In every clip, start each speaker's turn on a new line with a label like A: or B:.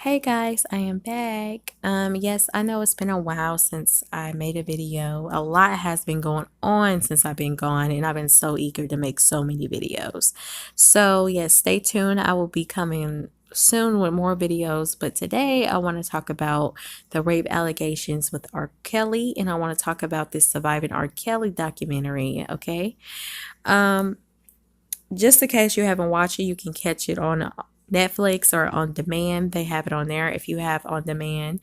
A: Hey guys, I am back. Yes, I know it's been a while since I made a video. A lot has been going on since I've been gone, and I've been so eager to make so many videos. So, yes, stay tuned. I will be coming soon with more videos, but today I want to talk about the rape allegations with R. Kelly, and I want to talk about this Surviving R. Kelly documentary, okay? Um, just in case you haven't watched it, you can catch it on Netflix or on demand. They have it on there if you have on demand.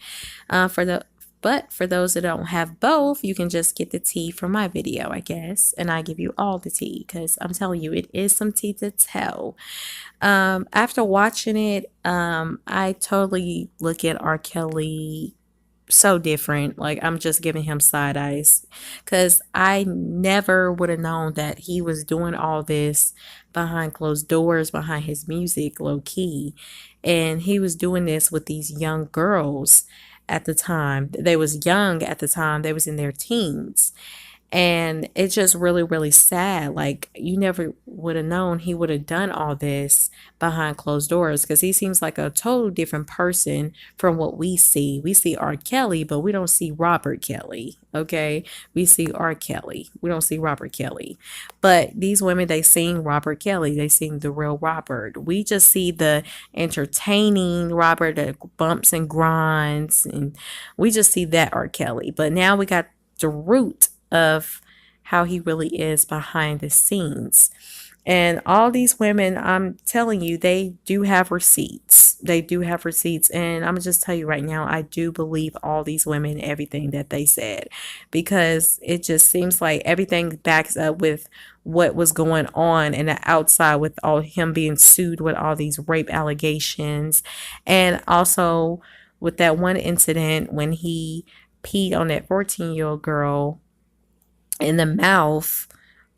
A: But for those that don't have both, you can just get the tea from my video, I guess, and I give you all the tea because I'm telling you, it is some tea to tell. After watching it, I totally look at R. Kelly so different. Like, I'm just giving him side eyes because I never would have known that he was doing all this behind closed doors, behind his music, low key. And he was doing this with these young girls at the time. They was young at the time. They was in their teens. And it's just really, really sad. Like, you never would have known he would have done all this behind closed doors because he seems like a total different person from what we see. We see R. Kelly, but we don't see Robert Kelly. Okay. We see R. Kelly. We don't see Robert Kelly. But these women, they sing Robert Kelly. They sing the real Robert. We just see the entertaining Robert, the bumps and grinds. And we just see that R. Kelly. But now we got the root of how he really is behind the scenes. And all these women, I'm telling you, they do have receipts. They do have receipts. And I'm going to just tell you right now, I do believe all these women, everything that they said, because it just seems like everything backs up with what was going on in the outside with all him being sued with all these rape allegations. And also with that one incident when he peed on that 14-year-old girl in the mouth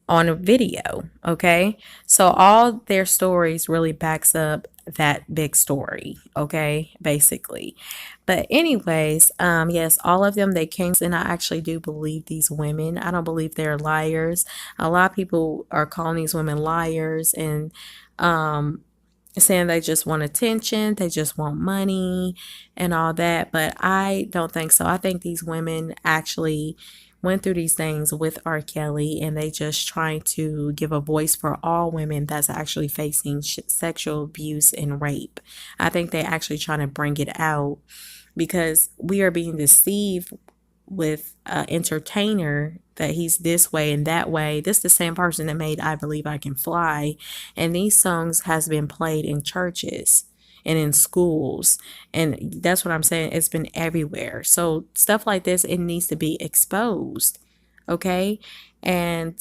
A: on a video. Okay. So all their stories really backs up that big story. Okay. Basically. But anyways, yes, all of them, they came, and I actually do believe these women. I don't believe they're liars. A lot of people are calling these women liars and, saying they just want attention, they just want money and all that. But I don't think so. I think these women actually went through these things with R. Kelly, and they just trying to give a voice for all women that's actually facing sexual abuse and rape. I think they actually trying to bring it out because we are being deceived with an entertainer that he's this way and that way. This is the same person that made I Believe I Can Fly. And these songs has been played in churches and in schools. And that's what I'm saying. It's been everywhere. So stuff like this, it needs to be exposed. Okay. And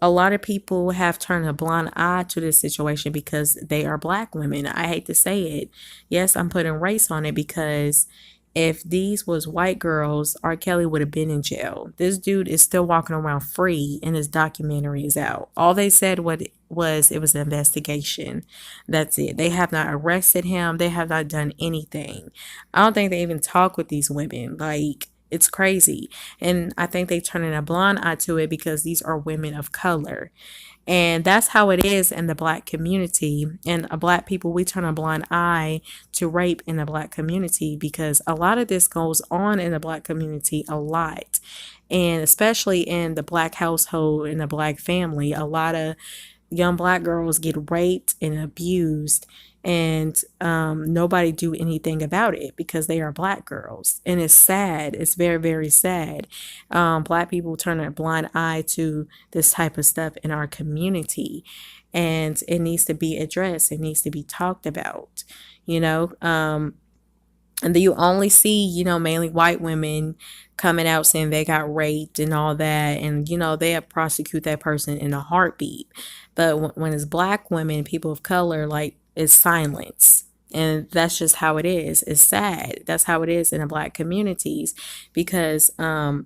A: a lot of people have turned a blind eye to this situation because they are black women. I hate to say it. Yes, I'm putting race on it because if these was white girls, R. Kelly would have been in jail. This dude is still walking around free and his documentary is out. All they said what it was an investigation. That's it. They have not arrested him. They have not done anything. I don't think they even talk with these women. Like, it's crazy. And I think they turning a blind eye to it because these are women of color. And that's how it is in the black community. And black people, we turn a blind eye to rape in the black community because a lot of this goes on in the black community a lot. And especially in the black household, in the black family, a lot of young black girls get raped and abused, and nobody do anything about it because they are black girls. And it's sad. It's very, very sad. Black people turn a blind eye to this type of stuff in our community, and it needs to be addressed. It needs to be talked about, you know. And then you only see, mainly white women coming out saying they got raped and all that. And, they prosecute that person in a heartbeat. But when it's black women, people of color, like, it's silence. And that's just how it is. It's sad. That's how it is in the black communities because, you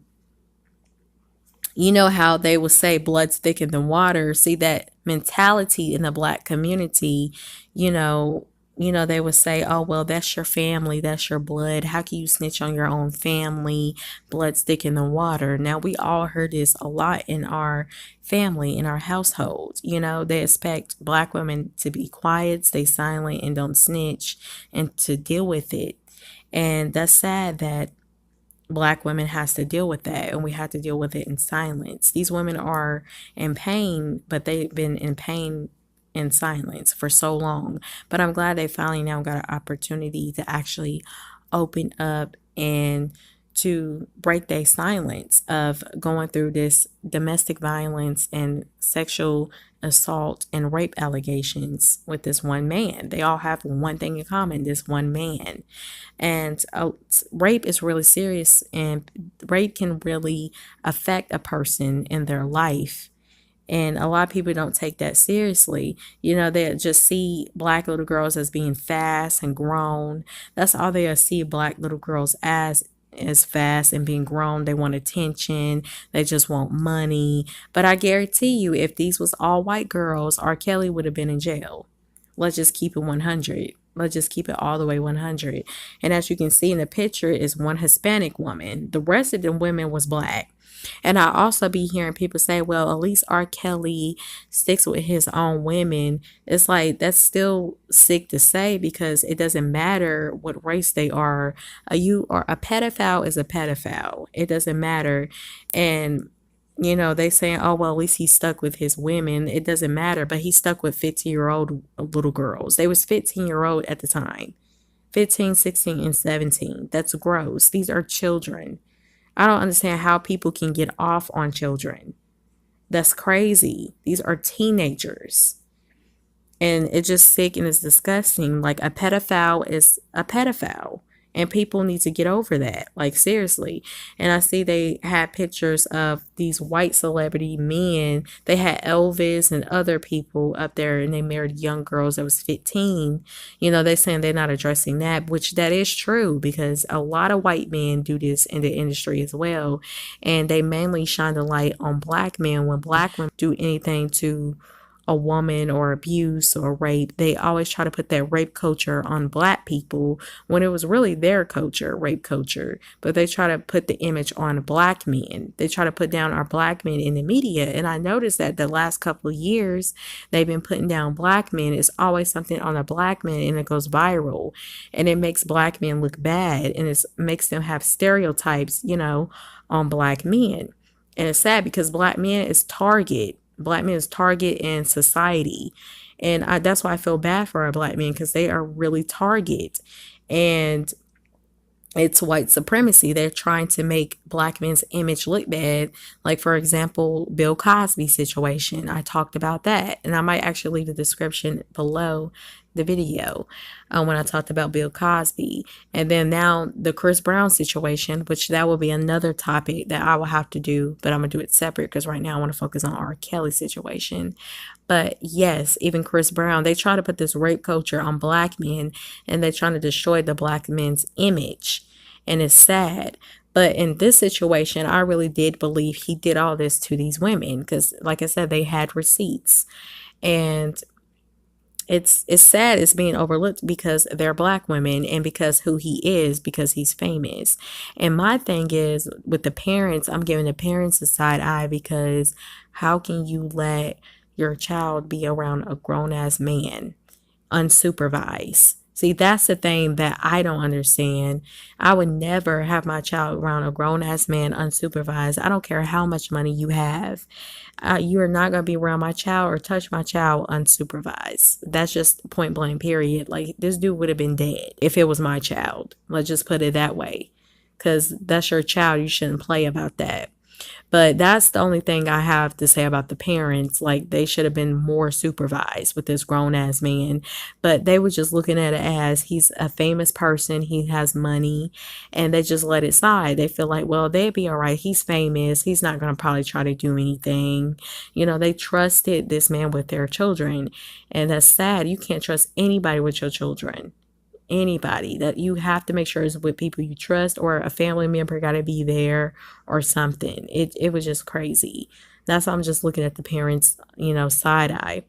A: know how they will say blood's thicker than water. See, that mentality in the black community, you know, they would say, oh, well, that's your family, that's your blood. How can you snitch on your own family? Blood stick in the water. Now, we all heard this a lot in our family, in our household. They expect Black women to be quiet, stay silent, and don't snitch, and to deal with it. And that's sad that Black women has to deal with that, and we have to deal with it in silence. These women are in pain, but they've been in pain in silence for so long. But I'm glad they finally now got an opportunity to actually open up and to break their silence of going through this domestic violence and sexual assault and rape allegations with this one man. They all have one thing in common, this one man. And rape is really serious, and rape can really affect a person in their life. And a lot of people don't take that seriously. They just see Black little girls as being fast and grown. That's all they see Black little girls as fast and being grown. They want attention. They just want money. But I guarantee you, if these was all white girls, R. Kelly would have been in jail. Let's just keep it 100. Let's just keep it all the way 100. And as you can see in the picture is one Hispanic woman. The rest of the women was Black. And I also be hearing people say, well, at least R. Kelly sticks with his own women. It's like, that's still sick to say, because it doesn't matter what race they are. A pedophile is a pedophile. It doesn't matter. And they saying, oh, well, at least he stuck with his women. It doesn't matter. But he stuck with 15-year-old little girls. They was 15-year-old at the time. 15, 16, and 17. That's gross. These are children. I don't understand how people can get off on children. That's crazy. These are teenagers. And it's just sick and it's disgusting. Like, a pedophile is a pedophile. And people need to get over that. Like, seriously. And I see they had pictures of these white celebrity men. They had Elvis and other people up there, and they married young girls that was 15. They're saying they're not addressing that, which that is true, because a lot of white men do this in the industry as well. And they mainly shine the light on Black men. When Black women do anything to a woman or abuse or rape, they always try to put that rape culture on Black people when it was really their culture, rape culture. But they try to put the image on Black men. They try to put down our Black men in the media. And I noticed that the last couple of years, they've been putting down Black men. It's always something on a Black man, and it goes viral. And it makes Black men look bad, and it makes them have stereotypes, on Black men. And it's sad, because Black men is target. Black men is target in society. And that's why I feel bad for our Black men, because they are really target. And it's white supremacy. They're trying to make Black men's image look bad. Like, for example, Bill Cosby situation. I talked about that. And I might actually leave the description below the video when I talked about Bill Cosby. And then now the Chris Brown situation, which that will be another topic that I will have to do, but I'm going to do it separate, because right now I want to focus on R. Kelly situation. But yes, even Chris Brown, they try to put this rape culture on Black men, and they're trying to destroy the Black men's image. And it's sad. But in this situation, I really did believe he did all this to these women, because, like I said, they had receipts. And it's sad it's being overlooked, because they're Black women, and because who he is, because he's famous. And my thing is, with the parents, I'm giving the parents a side eye, because how can you let your child be around a grown-ass man unsupervised? See, that's the thing that I don't understand. I would never have my child around a grown-ass man unsupervised. I don't care how much money you have. You are not going to be around my child or touch my child unsupervised. That's just point blank, period. Like, this dude would have been dead if it was my child. Let's just put it that way. Because that's your child. You shouldn't play about that. But that's the only thing I have to say about the parents. Like, they should have been more supervised with this grown-ass man. But they were just looking at it as he's a famous person. He has money. And they just let it slide. They feel like, well, they'd be all right. He's famous. He's not going to probably try to do anything. They trusted this man with their children. And that's sad. You can't trust anybody with your children. Anybody. That you have to make sure it's with people you trust, or a family member got to be there or something. It was just crazy. That's why I'm just looking at the parents, side eye.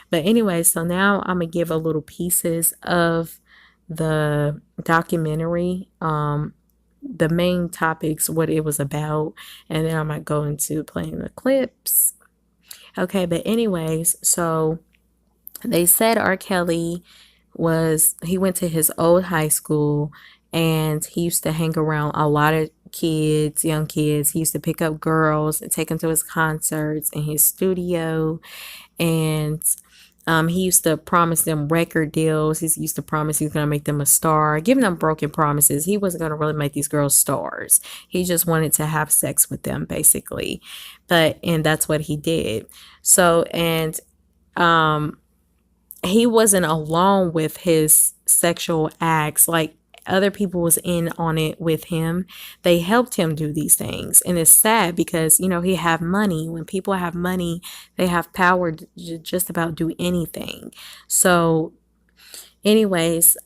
A: But anyway, so now I'm gonna give a little pieces of the documentary, the main topics, what it was about, and then I might go into playing the clips. Okay, but anyways, so they said R. Kelly he went to his old high school, and he used to hang around a lot of kids, young kids. He used to pick up girls and take them to his concerts in his studio. And he used to promise them record deals. He used to promise he was going to make them a star, giving them broken promises. He wasn't going to really make these girls stars. He just wanted to have sex with them, basically. And that's what he did. So, and he wasn't alone with his sexual acts. Like, other people was in on it with him. They helped him do these things. And it's sad because, he have money. When people have money, they have power to just about do anything. So anyways,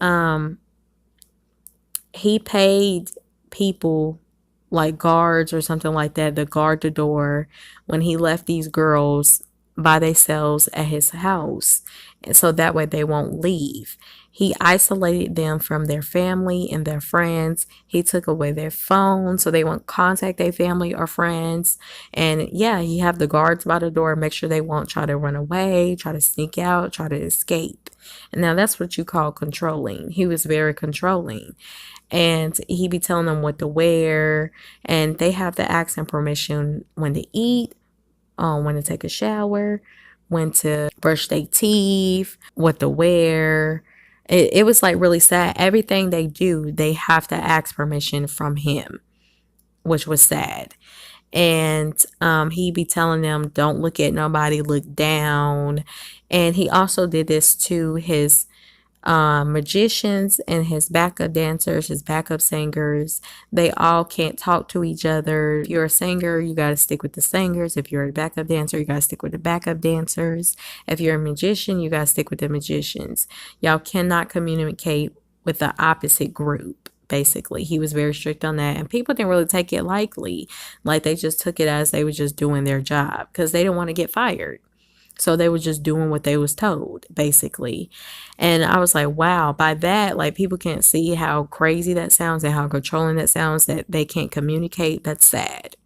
A: he paid people like guards or something like that to guard the door when he left these girls by themselves at his house, and so that way they won't leave. He isolated them from their family and their friends. He took away their phone so they won't contact their family or friends. And yeah, he have the guards by the door, make sure they won't try to run away, try to sneak out, try to escape. And now that's what you call controlling. He was very controlling. And he be telling them what to wear, and they have to ask him permission when to eat, when to take a shower, when to brush their teeth, what to wear. It was like really sad. Everything they do, they have to ask permission from him, which was sad. And he be telling them, don't look at nobody, look down. And he also did this to his magicians and his backup dancers, his backup singers. They all can't talk to each other. If you're a singer, you got to stick with the singers. If you're a backup dancer, you got to stick with the backup dancers. If you're a magician, you got to stick with the magicians. Y'all cannot communicate with the opposite group. Basically, he was very strict on that, and people didn't really take it lightly. Like, they just took it as they were just doing their job because they didn't want to get fired. So they were just doing what they was told, basically. And I was like, wow, by that, like, people can't see how crazy that sounds and how controlling that sounds, that they can't communicate. That's sad.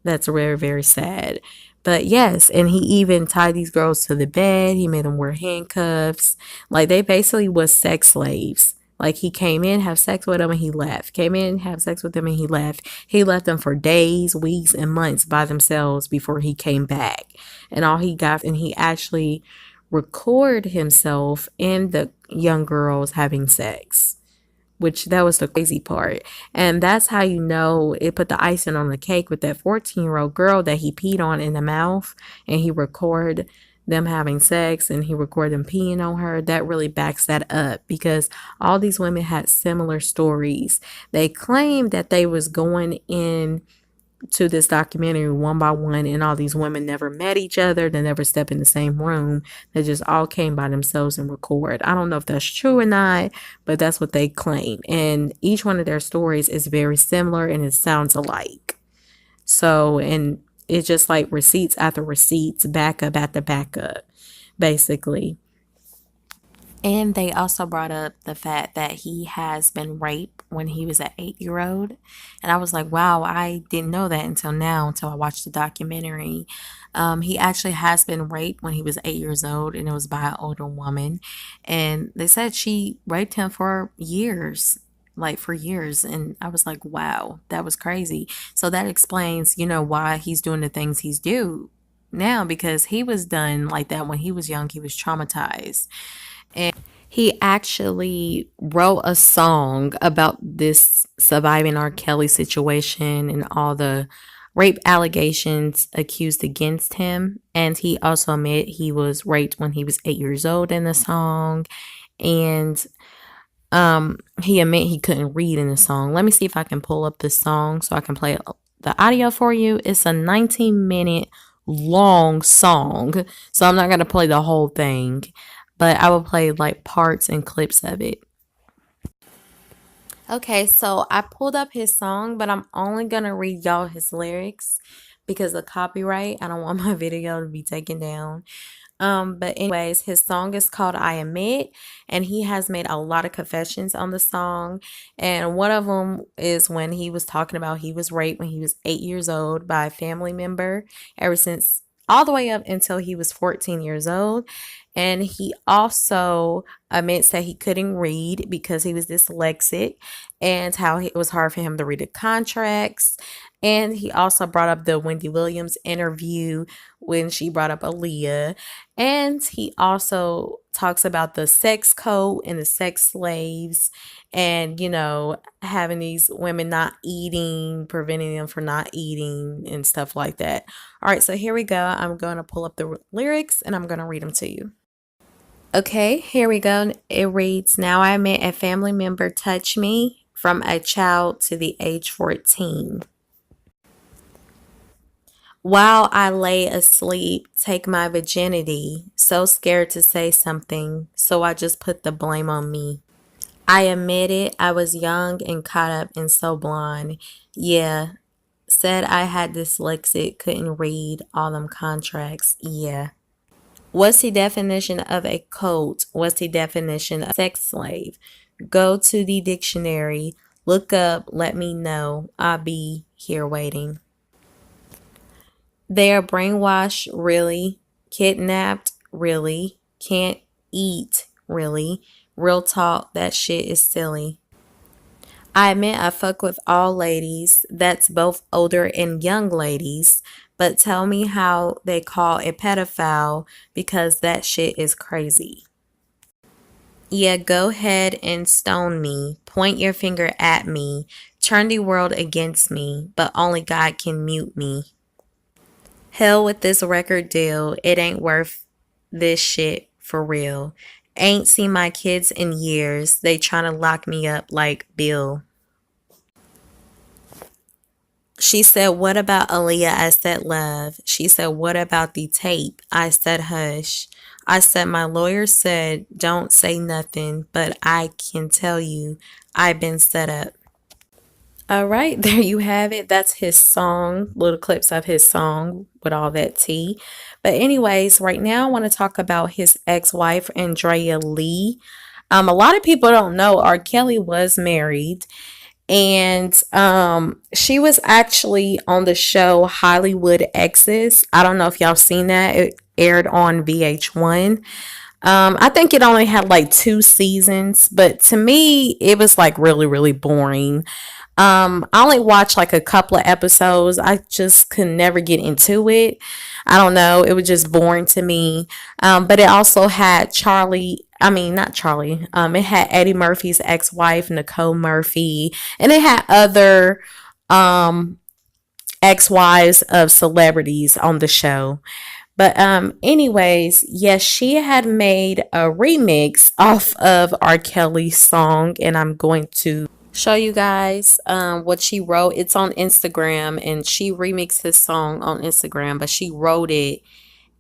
A: That's very, very sad. But yes, and he even tied these girls to the bed. He made them wear handcuffs. Like, they basically was sex slaves. Like, he came in, have sex with them, and he left. Came in, have sex with them, and he left. He left them for days, weeks, and months by themselves before he came back. And all he got, and he actually recorded himself and the young girls having sex, which that was the crazy part. And that's how you know it put the icing on the cake with that 14-year-old girl that he peed on in the mouth, and he recorded them having sex, and he recorded them peeing on her. That really backs that up, because all these women had similar stories. They claimed that they was going in to this documentary one by one, and all these women never met each other. They never stepped in the same room. They just all came by themselves and record. I don't know if that's true or not, but that's what they claim. And each one of their stories is very similar, and it sounds alike. So, and it's just like receipts after receipts, backup after backup, basically. And they also brought up the fact that he has been raped when he was an 8-year old. And I was like, wow, I didn't know that until now, until I watched the documentary. He actually has been raped when he was 8 years old, and it was by an older woman. And they said she raped him for years, like for years. And I was like, wow, that was crazy. So that explains, why he's doing the things he's do now, because he was done like that when he was young. He was traumatized. And he actually wrote a song about this surviving R. Kelly situation and all the rape allegations accused against him. And he also admitted he was raped when he was 8 years old in the song. And he admitted he couldn't read in the song. Let me see if I can pull up this song so I can play the audio for you. It's a 19-minute long song, so I'm not going to play the whole thing, but I will play like parts and clips of it. Okay, so I pulled up his song, but I'm only going to read y'all his lyrics because of copyright. I don't want my video to be taken down. But anyways, his song is called I Admit, and he has made a lot of confessions on the song. And one of them is when he was talking about he was raped when he was 8 years old by a family member, ever since all the way up until he was 14 years old. And he also admits that he couldn't read because he was dyslexic, and how it was hard for him to read the contracts. And he also brought up the Wendy Williams interview when she brought up Aaliyah. And he also talks about the sex code and the sex slaves, and, having these women not eating, preventing them from not eating and stuff like that. All right, so here we go. I'm going to pull up the lyrics and I'm going to read them to you. Okay, here we go. It reads, now I met a family member touch me from a child to the age 14. While I lay asleep, take my virginity, so scared to say something, so I just put the blame on me. I admitted I was young and caught up and so blonde. Yeah, said I had dyslexic, couldn't read all them contracts. Yeah. What's the definition of a cult? What's the definition of sex slave? Go to the dictionary, look up, let me know. I'll be here waiting. They are brainwashed, really. Kidnapped, really. Can't eat, really. Real talk, that shit is silly. I admit I fuck with all ladies, that's both older and young ladies, but tell me how they call a pedophile because that shit is crazy. Yeah, go ahead and stone me, point your finger at me, turn the world against me, but only God can mute me. Hell with this record deal, it ain't worth this shit for real. Ain't seen my kids in years, they tryna lock me up like Bill. She said, what about Aaliyah? I said, love. She said, what about the tape? I said, hush. I said, my lawyer said, don't say nothing, but I can tell you, I've been set up. All right, there you have it. That's his song, little clips of his song with all that tea. But anyways, right now I want to talk about his ex-wife, Andrea Lee. A lot of people don't know R. Kelly was married, and she was actually on the show Hollywood Exes. I don't know if y'all seen that. It aired on VH1. I think it only had like 2 seasons, but to me it was like really, really boring. I only watched like a couple of episodes. I just could never get into it. I don't know. It was just boring to me. But it also had not Charlie. It had Eddie Murphy's ex-wife, Nicole Murphy, and it had other ex-wives of celebrities on the show. But anyways, yes, she had made a remix off of R. Kelly's song, and I'm going to show you guys what she wrote. It's on Instagram, and she remixed his song on Instagram, but she wrote it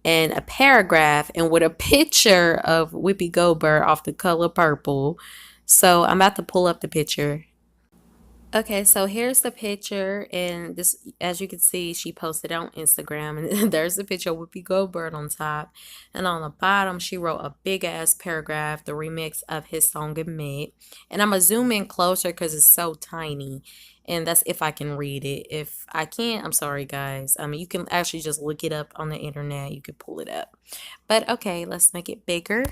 A: in a paragraph and with a picture of Whoopi Goldberg off The Color Purple. So I'm about to pull up the picture. Okay, so here's the picture, and this, as you can see, she posted it on Instagram, and there's the picture of Whoopi Goldberg on top, and on the bottom, she wrote a big ass paragraph, the remix of his song "Admit," and I'm gonna zoom in closer because it's so tiny, and that's if I can read it. If I can't, I'm sorry, guys. You can actually just look it up on the internet. You could pull it up, but okay, let's make it bigger.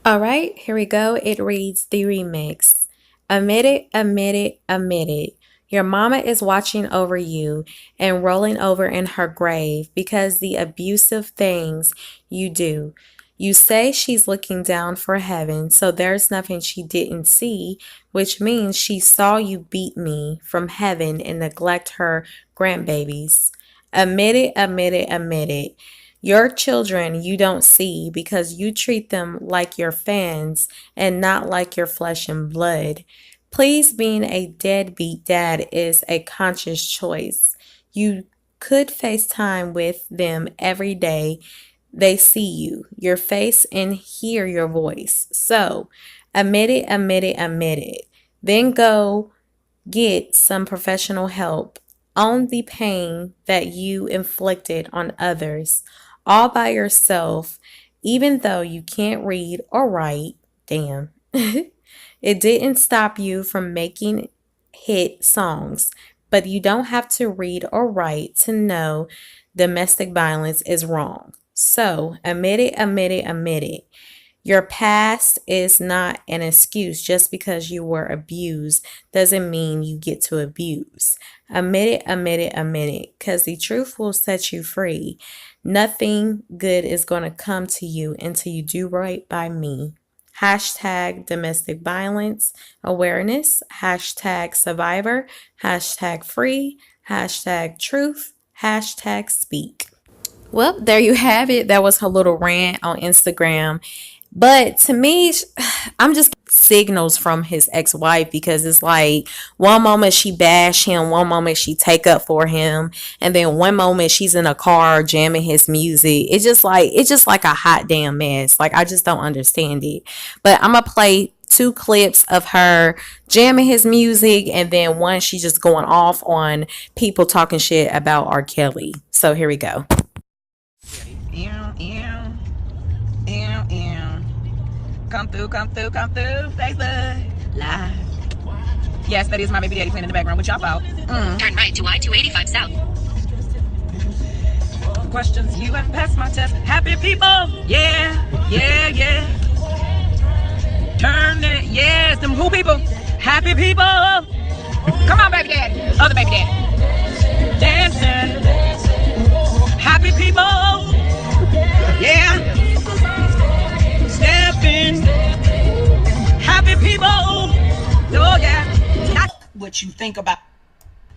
A: All right, here we go. It reads the remix. Admit it, admit it, admit it. Your mama is watching over you and rolling over in her grave because the abusive things you do. You say she's looking down for heaven, so there's nothing she didn't see, which means she saw you beat me from heaven and neglect her grandbabies. Admit it, admit it, admit it. Your children you don't see because you treat them like your fans and not like your flesh and blood. Please, being a deadbeat dad is a conscious choice. You could FaceTime with them every day. They see you, your face, and hear your voice. So, admit it, admit it, admit it. Then go get some professional help. own the pain that you inflicted on others all by yourself, even though you can't read or write. Damn. It didn't stop you from making hit songs, but you don't have to read or write to know domestic violence is wrong. So admit it, admit it, admit it. Your past is not an excuse. Just because you were abused doesn't mean you get to abuse. Admit it, admit it, admit it, because the truth will set you free. Nothing good is going to come to you until you do right by me. Hashtag domestic violence awareness, hashtag survivor, hashtag free, hashtag truth, hashtag speak. Well, there you have it. That was her little rant on Instagram. But to me, I'm just signals from his ex-wife, because it's like one moment she bash him, one moment she take up for him, and then one moment she's in a car jamming his music. It's just like a hot damn mess. Like, I just don't understand it. But I'm gonna play 2 clips of her jamming his music, and then one she just going off on people talking shit about R Kelly. So here we go.
B: Come through, Facebook Live. Yes, that is my baby daddy playing in the background. What y'all about?
C: Turn right to I-285 South.
B: Questions, you haven't passed my test. Happy people, yeah. Turn it, yes, them who people? Happy people. Come on, baby daddy. Other baby daddy. Dancing. Happy people, yeah. Stepping. Happy people. Oh yeah. Not what you think about.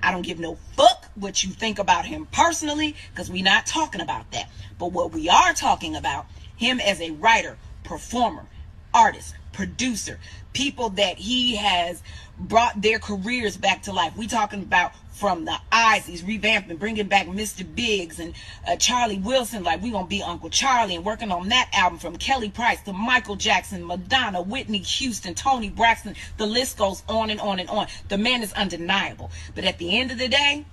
B: I don't give no fuck what you think about him personally, because we're not talking about that. But what we are talking about, him as a writer, performer, artist, producer, people that he has brought their careers back to life. We talking about from the eyes, he's revamping, bringing back Mr. Biggs and Charlie Wilson, like we gonna be Uncle Charlie, and working on that album, from Kelly Price to Michael Jackson, Madonna, Whitney Houston, Toni Braxton. The list goes on and on and on. The man is undeniable. But at the end of the day,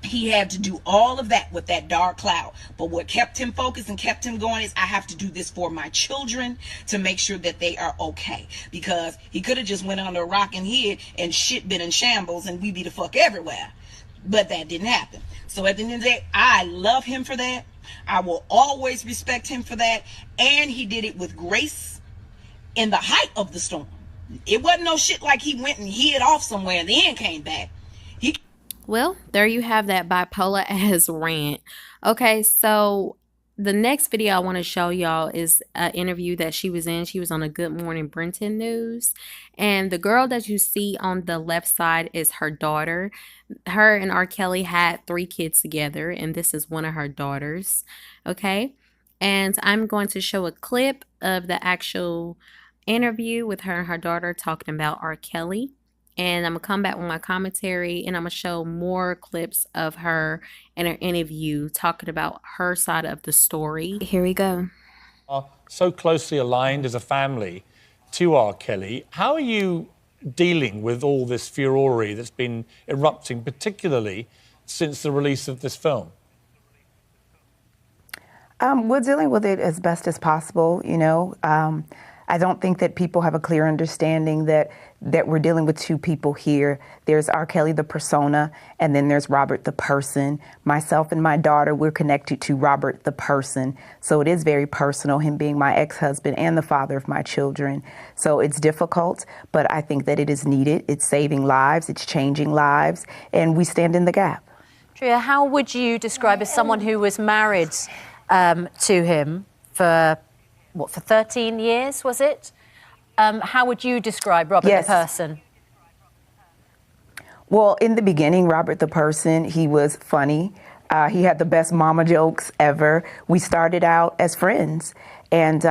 B: he had to do all of that with that dark cloud. But what kept him focused and kept him going is, I have to do this for my children to make sure that they are okay. Because he could have just went under a rock and hid, and shit been in shambles, and we be the fuck everywhere. But that didn't happen. So at the end of the day, I love him for that. I will always respect him for that. And he did it with grace in the height of the storm. It wasn't no shit like he went and hid off somewhere and then came back.
A: Well, there you have that bipolar ass rant. Okay, so the next video I want to show y'all is an interview that she was in. She was on a Good Morning Brenton News. And the girl that you see on the left side is her daughter. Her and R. Kelly had 3 kids together, and this is one of her daughters. Okay, and I'm going to show a clip of the actual interview with her and her daughter talking about R. Kelly. And I'm going to come back with my commentary, and I'm going to show more clips of her in her interview talking about her side of the story. Here we go.
D: Are so closely aligned as a family to R. Kelly. How are you dealing with all this furore that's been erupting, particularly since the release of this film?
E: We're dealing with it as best as possible, you know. I don't think that people have a clear understanding that we're dealing with 2 people here. There's R. Kelly, the persona, and then there's Robert, the person. Myself and my daughter, we're connected to Robert, the person. So it is very personal, him being my ex-husband and the father of my children. So it's difficult, but I think that it is needed. It's saving lives, it's changing lives, and we stand in the gap.
C: Tria, how would you describe, as someone who was married to him for 13 years, was it? How would you describe Robert the person?
E: Well, in the beginning, Robert the person, he was funny. He had the best mama jokes ever. We started out as friends, and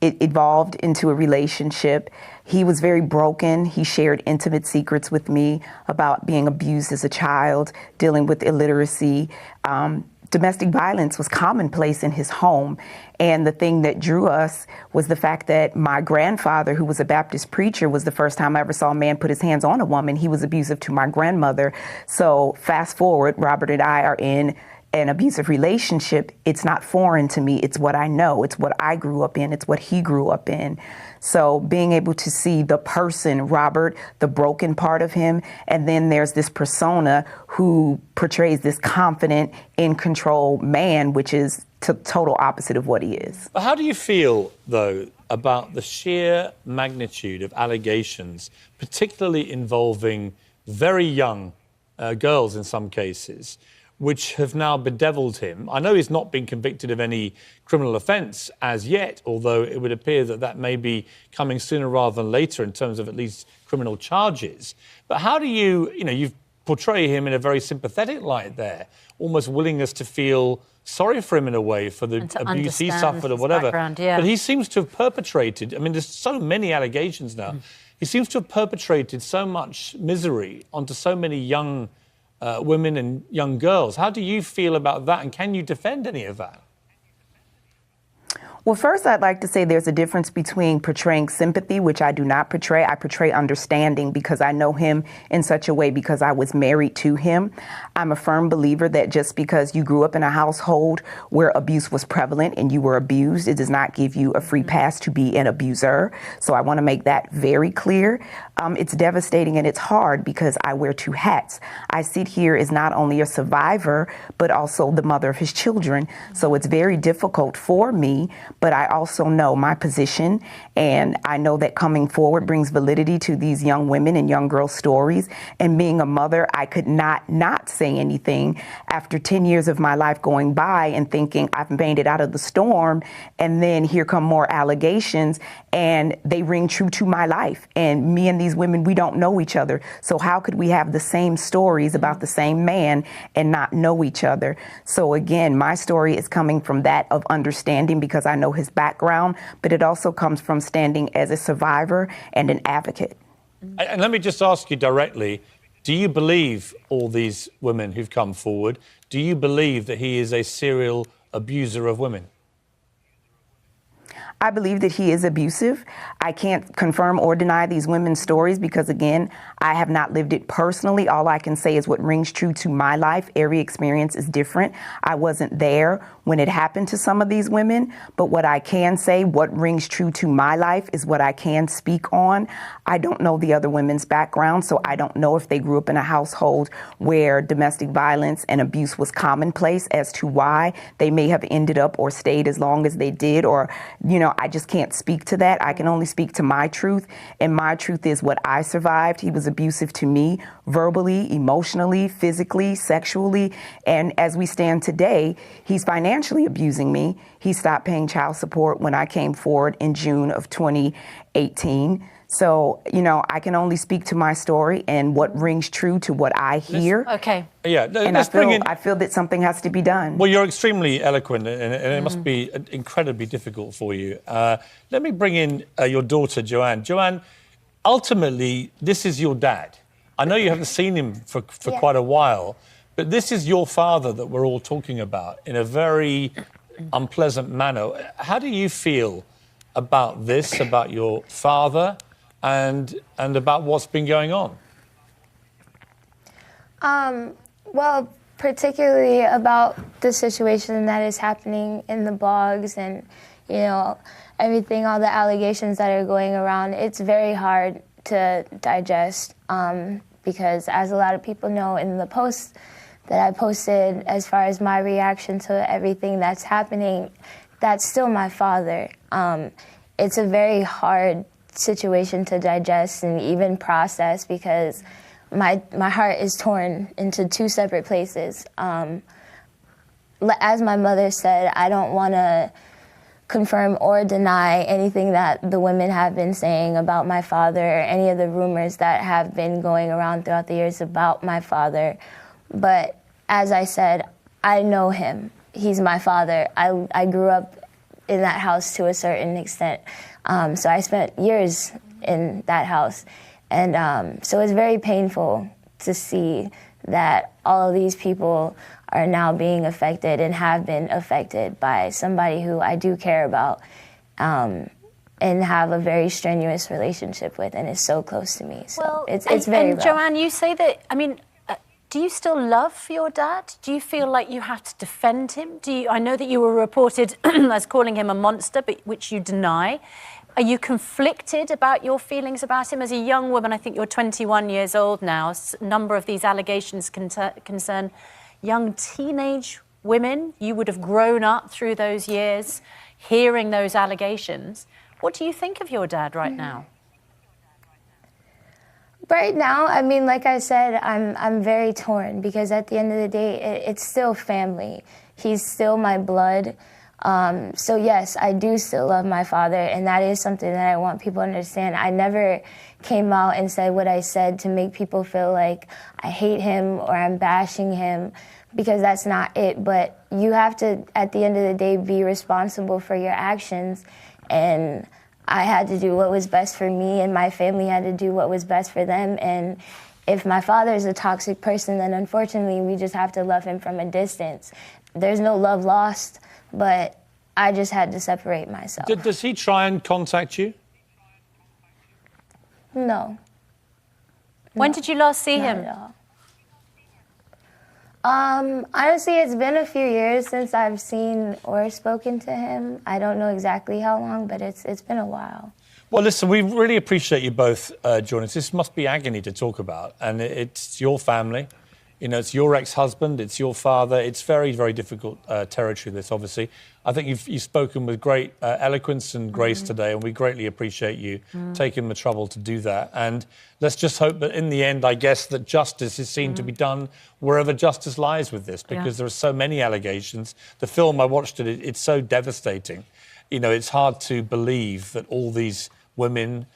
E: it evolved into a relationship. He was very broken. He shared intimate secrets with me about being abused as a child, dealing with illiteracy, domestic violence was commonplace in his home. And the thing that drew us was the fact that my grandfather, who was a Baptist preacher, was the first time I ever saw a man put his hands on a woman. He was abusive to my grandmother. So fast forward, Robert and I are in an abusive relationship. It's not foreign to me. It's what I know. It's what I grew up in. It's what he grew up in. So being able to see the person, Robert, the broken part of him, and then there's this persona who portrays this confident, in control man, which is total opposite of what he is.
D: But how do you feel, though, about the sheer magnitude of allegations, particularly involving very young girls in some cases, which have now bedeviled him? I know he's not been convicted of any criminal offence as yet, although it would appear that that may be coming sooner rather than later in terms of at least criminal charges. But how do you portray him in a very sympathetic light there, almost willingness to feel sorry for him in a way for the abuse he suffered or whatever.
C: Yeah.
D: But he seems to have perpetrated, I mean, there's so many allegations now. He seems to have perpetrated so much misery onto so many young women and young girls. How do you feel about that, and can you defend any of that?
E: Well, first, I'd like to say there's a difference between portraying sympathy, which I do not portray. I portray understanding because I know him in such a way because I was married to him. I'm a firm believer that just because you grew up in a household where abuse was prevalent and you were abused, it does not give you a free pass to be an abuser. So I want to make that very clear. It's devastating and it's hard because I wear two hats. I sit here as not only a survivor, but also the mother of his children. So it's very difficult for me. But I also know my position, and I know that coming forward brings validity to these young women and young girls' stories. And being a mother, I could not say anything after 10 years of my life going by and thinking I've made it out of the storm. And then here come more allegations, and they ring true to my life. And me and these women, we don't know each other. So how could we have the same stories about the same man and not know each other? So again, my story is coming from that of understanding because I know his background, but it also comes from standing as a survivor and an advocate.
D: And let me just ask you directly, do you believe all these women who've come forward? Do you believe that he is a serial abuser of women?
E: I believe that he is abusive. I can't confirm or deny these women's stories because, again, I have not lived it personally. All I can say is what rings true to my life. Every experience is different. I wasn't there when it happened to some of these women, but what I can say, what rings true to my life is what I can speak on. I don't know the other women's background, so I don't know if they grew up in a household where domestic violence and abuse was commonplace as to why they may have ended up or stayed as long as they did, or, I just can't speak to that. I can only speak to my truth, and my truth is what I survived. He was abusive to me verbally, emotionally, physically, sexually, and as we stand today, he's financially abusing me. He stopped paying child support when I came forward in June of 2018. So, I can only speak to my story and what rings true to what I hear.
C: Okay.
D: Yeah,
E: and I feel that something has to be done.
D: Well, you're extremely eloquent, and it must be incredibly difficult for you. Let me bring in your daughter, Joanne. Joanne, ultimately, this is your dad. I know you haven't seen him for quite a while, but this is your father that we're all talking about in a very unpleasant manner. How do you feel about this, about your father, and about what's been going on?
F: Well, particularly about the situation that is happening in the blogs and, everything, all the allegations that are going around. It's very hard to digest because, as a lot of people know, in the posts that I posted as far as my reaction to everything that's happening, that's still my father. It's a very hard situation to digest and even process because my heart is torn into two separate places. As my mother said, I don't want to confirm or deny anything that the women have been saying about my father, or any of the rumors that have been going around throughout the years about my father. But as I said, I know him. He's my father. I grew up in that house to a certain extent. So I spent years in that house. And so it's very painful to see that all of these people are now being affected and have been affected by somebody who I do care about and have a very strenuous relationship with, and is so close to me. So
C: Well,
F: it's very
C: and
F: rough.
C: Joanne, you say that, I mean, do you still love your dad? Do you feel like you have to defend him? I know that you were reported as calling him a monster, but which you deny. Are you conflicted about your feelings about him? As a young woman, I think you're 21 years old now. A number of these allegations concern young teenage women. You would have grown up through those years hearing those allegations. What do you think of your dad right now?
F: Right now, I mean, like I said, I'm very torn, because at the end of the day, it's still family. He's still my blood. So yes, I do still love my father, and that is something that I want people to understand. I never came out and said what I said to make people feel like I hate him or I'm bashing him, because that's not it. But you have to, at the end of the day, be responsible for your actions, and I had to do what was best for me, and my family had to do what was best for them. And if my father is a toxic person, then unfortunately we just have to love him from a distance. There's no love lost, but I just had to separate myself.
D: Does he try and contact you?
F: No.
C: When did you last see
F: Not
C: him?
F: at all. Honestly, it's been a few years since I've seen or spoken to him. I don't know exactly how long, but it's been a while.
D: Well, listen, we really appreciate you both joining us. This must be agony to talk about, and it's your family. You know, it's your ex-husband, it's your father. It's very, very difficult territory, this, obviously. I think you've spoken with great eloquence and grace today, and we greatly appreciate you taking the trouble to do that. And let's just hope that in the end, I guess, that justice is seen to be done wherever justice lies with this, because there are so many allegations. The film, I watched it, it's so devastating. You know, it's hard to believe that all these women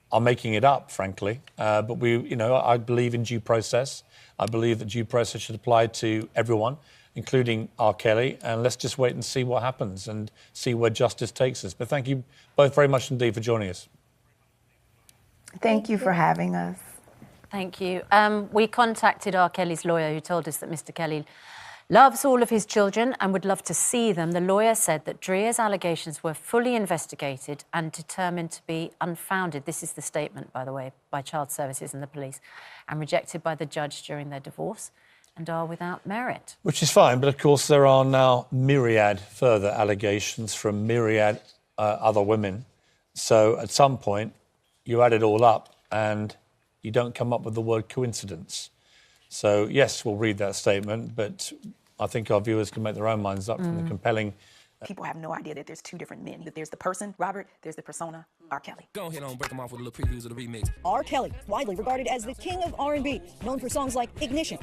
D: are making it up, frankly. But I believe in due process. I believe that due process should apply to everyone, including R. Kelly, and let's just wait and see what happens and see where justice takes us. But thank you both very much indeed for joining us.
E: Thank you for having us.
C: Thank you. We contacted R. Kelly's lawyer, who told us that Mr. Kelly loves all of his children and would love to see them. The lawyer said that Dria's allegations were fully investigated and determined to be unfounded. This is the statement, by the way, by Child Services and the police, and rejected by the judge during their divorce, and are without merit.
D: Which is fine, but of course there are now myriad further allegations from myriad other women. So at some point, you add it all up and you don't come up with the word coincidence. So yes, we'll read that statement, but I think our viewers can make their own minds up from the compelling.
B: People have no idea that there's two different men. That there's the person, Robert, there's the persona, R. Kelly.
G: Go ahead and break them off with a little previews of the remix.
H: R. Kelly, widely regarded as the king of R&B, known for songs like Ignition.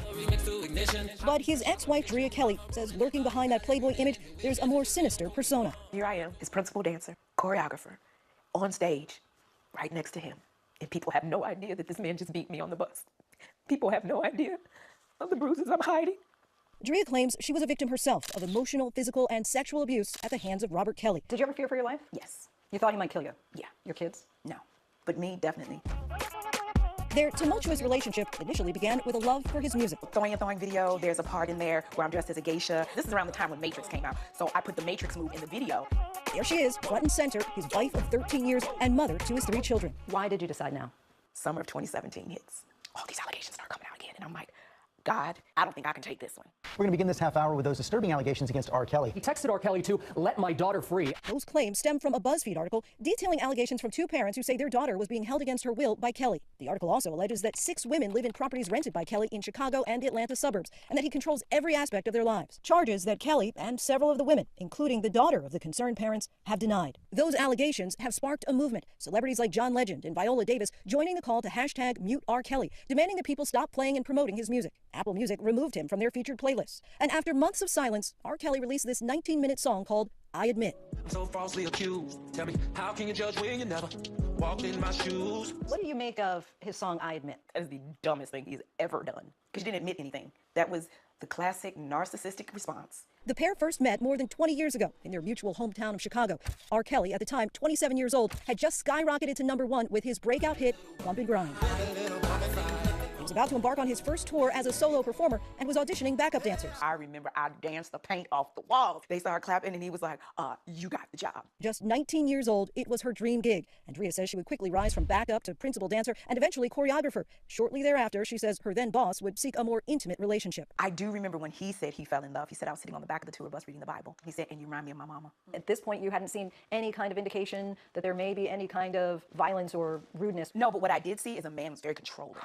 H: But his ex-wife, Drea Kelly, says lurking behind that Playboy image, there's a more sinister persona.
B: Here I am, his principal dancer, choreographer, on stage, right next to him. And people have no idea that this man just beat me on the bus. People have no idea of the bruises I'm hiding.
H: Drea claims she was a victim herself of emotional, physical, and sexual abuse at the hands of Robert Kelly.
I: Did you ever fear for your life?
B: Yes.
I: You thought he might kill you?
B: Yeah.
I: Your kids?
B: No. But me, definitely.
H: Their tumultuous relationship initially began with a love for his music.
B: Throwing video, there's a part in there where I'm dressed as a geisha. This is around the time when Matrix came out, so I put the Matrix move in the video.
H: There she is, front and center, his wife of 13 years and mother to his 3 children.
I: Why did you decide now?
B: Summer of 2017 hits. All these allegations start coming out again, and I'm like, God, I don't think I can take this one.
J: We're going to begin this half hour with those disturbing allegations against R. Kelly.
K: He texted R. Kelly to let my daughter free.
H: Those claims stem from a BuzzFeed article detailing allegations from 2 parents who say their daughter was being held against her will by Kelly. The article also alleges that 6 women live in properties rented by Kelly in Chicago and the Atlanta suburbs, and that he controls every aspect of their lives. Charges that Kelly and several of the women, including the daughter of the concerned parents, have denied. Those allegations have sparked a movement. Celebrities like John Legend and Viola Davis joining the call to #MuteRKelly, demanding that people stop playing and promoting his music. Apple Music removed him from their featured playlists. And after months of silence, R. Kelly released this 19-minute song called I Admit.
G: I'm so falsely accused. Tell me, how can you judge when you never walked in my shoes?
I: What do you make of his song I Admit?
B: That is the dumbest thing he's ever done. Because you didn't admit anything. That was the classic narcissistic response.
H: The pair first met more than 20 years ago in their mutual hometown of Chicago. R. Kelly, at the time 27 years old, had just skyrocketed to #1 with his breakout hit, Bump and Grind. was about to embark on his first tour as a solo performer and was auditioning backup dancers.
B: I remember I danced the paint off the walls. They started clapping and he was like, you got the job.
H: Just 19 years old, it was her dream gig. Andrea says she would quickly rise from backup to principal dancer and eventually choreographer. Shortly thereafter, she says her then boss would seek a more intimate relationship.
B: I do remember when he said he fell in love. He said, I was sitting on the back of the tour bus reading the Bible. He said, and you remind me of my mama.
I: At this point, you hadn't seen any kind of indication that there may be any kind of violence or rudeness.
B: No, but what I did see is a man was very controlling.